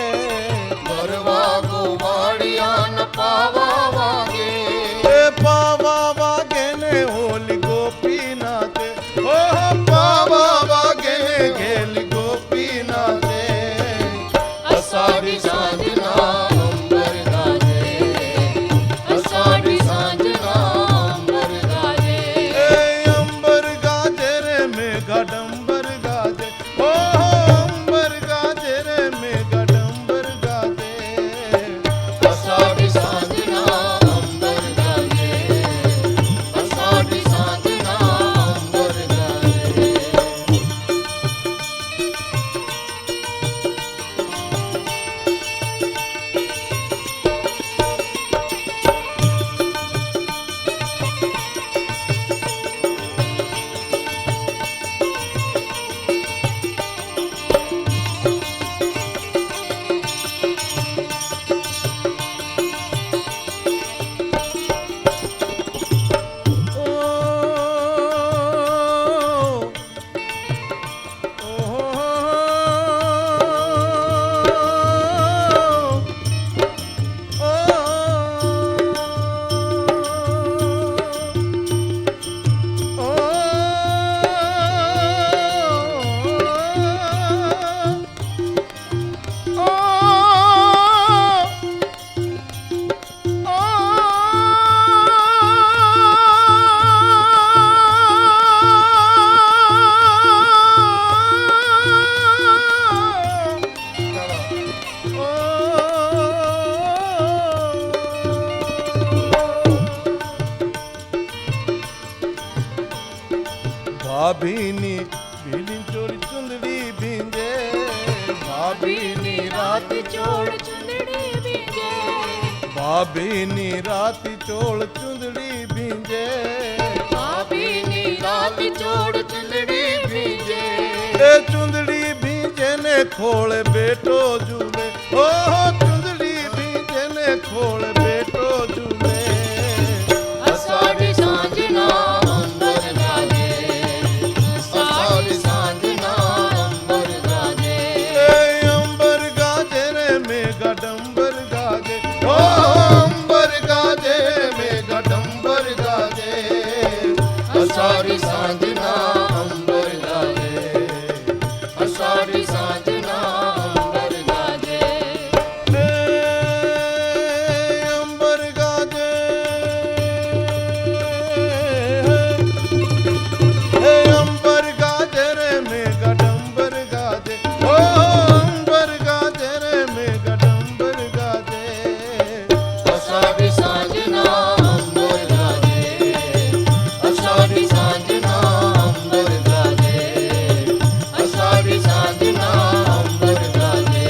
गरवा गोवाड़िया न पावा वागे ए पावा वागे ने होली गोपी नाचे ओ पावा वागे ने घेली गोपी नाचे अषाढ़ी सांजना अंबर गाजे अषाढ़ी सांजना अंबर गाजे ए अंबर गाजे रे मेघा डंबर गाजे ओ अंबर गाजे रे मेघा डंबर गाजे अषाढ़ी सांजना अंबर गाजे अषाढ़ी सांजना अंबर गाजे भाभीनी भीली चोरी चुंदड़ी भींजे भाभीनी रात चोड़ चुंदड़ी बीजे भाभीनी रात चोड़ चुंदड़ी भींजे भाभी नी रात चोड़ खोल बेटो झूले ओ चुंदड़ी भींजे ने खोल बेटो झूले अषाढ़ी सांजना अंबर गाजे अषाढ़ी सांजना अंबर गाजे अंबर गाजे रे मेघा डंबर गाजे ओ अंबर गाजे मेघा डंबर गाजे अषाढ़ी सांजना अंबर गाजे अषाढ़ी सांजना अंबर गाजे अंबर गाजे अंबर गाजे रे मेघा डंबर गाजे ओ अंबर गाजे रे मेघा डंबर गाजे अषाढ़ी सांजना अंबर गाजे अषाढ़ी सांजना अंबर गाजे अषाढ़ी सांजना अंबर गाजे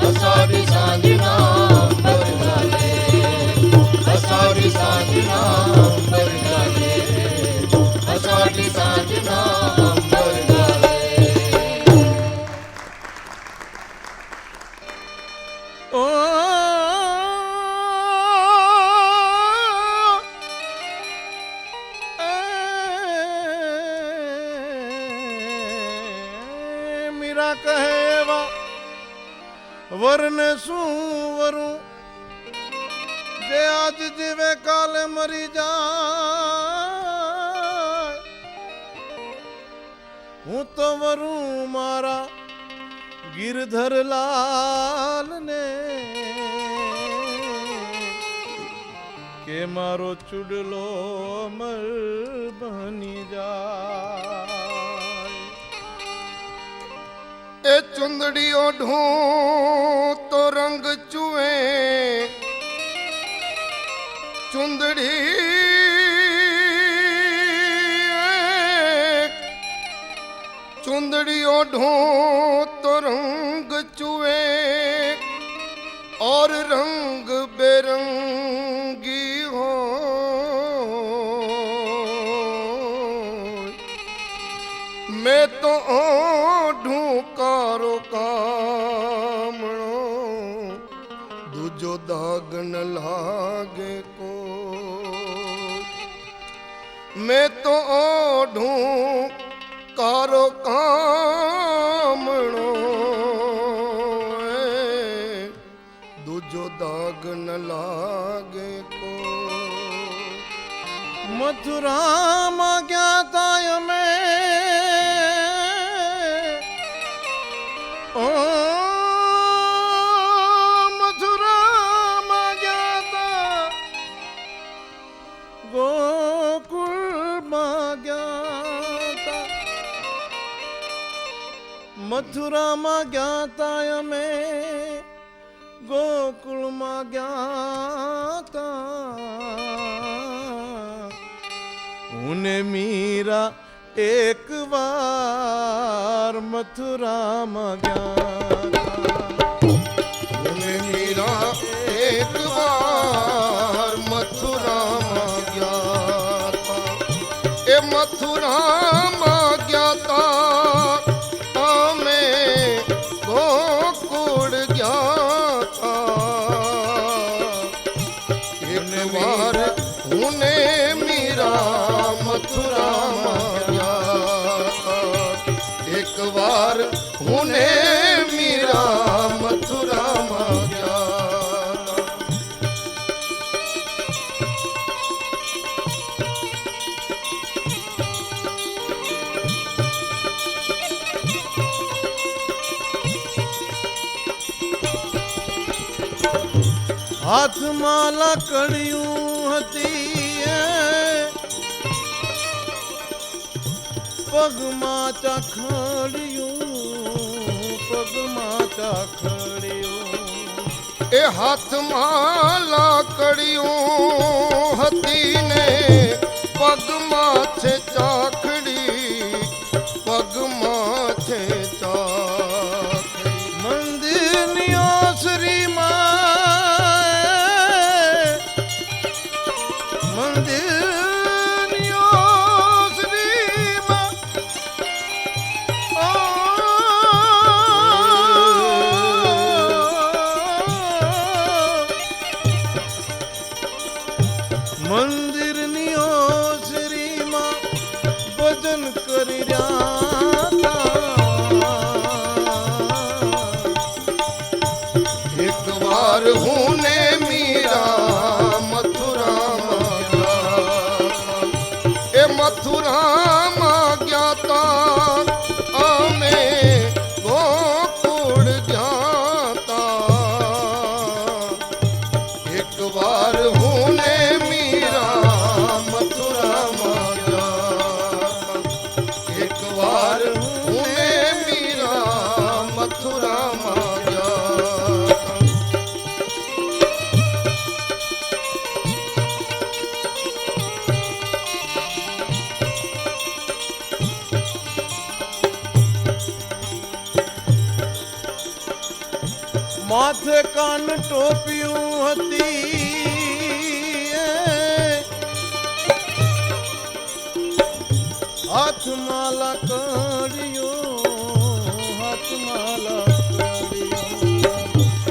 अषाढ़ी सांजना अंबर गाजे अषाढ़ी सांजना अंबर गाजे अषाढ़ी सांजना अंबर गाजे ओ मीरा कहे वा वरने शू वरू जे आज जीवे काले मरी जाए हूँ तो वरू मारा गिरधर लाल ने के मारो चुडलो मर बनी जाए ए चुंदड़ी ओढ़ूं तो रंग चुए चुंदड़ी चुंदड़ी ओढ़ूं तो रंग चुए और रंग बेरंगी हो मैं तो ओढ़ूं कारो कामणो दूजो दाग न लागे को मैं तो ओढ़ूं कारो कामणो दूजो दाग न लागे को मथुरा में ज्ञाता में ओ मथुरा में ज्ञाता गोकुल में ज्ञाता मथुरा में ज्ञाता में गोकुल में ज्ञाता उन्हें मीरा एक बार मथुरा में ज्ञाता उन्हें मीरा एक बार मथुरा में ज्ञाता ए मथुरा में ज्ञाता में गोकुल ज्ञाता एक बार उन्हें मीरा मथुरा में ज्ञाता एक बार उन्हें मीरा मथुरा में ज्ञाता हाथ माला कड़ियूं हती पग माचा खड़ियूं पग माचा खड़ियूं ए हाथ माला कड़ियूं हती ने पग माथे चाखड़ी पग माथे चाखड़ी मंदिर नियोसरी माए मंदिर नियोसरी माए ओ કરી રહ્યા એક વાર હું ને મીરા મથુરામાં ગયા. એ મથુરામાં ગયા તા અમે ગોકુળ ગયા તા. એક વાર હું ને મીરા મથુરામાં ગયા. એક વાર હું ને મીરા મથુરામાં ગયા. માથે કાન ટોપિયું હતી હાથમાં લાકડીઓ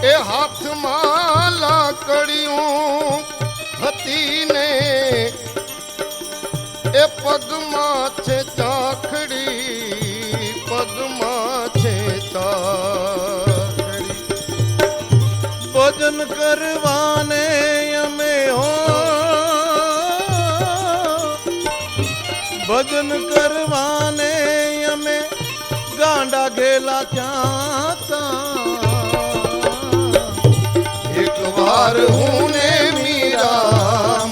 એ હાથમાં લાકડીયું હતી ને એ પગમાં છે ચાખડી. પગમાં છે ચાખડી. ભજન કરવાને અમે હો ભજન કરવાને અમે ગાંડા ઘેલા ત્યાં એક વાર હું ને મીરા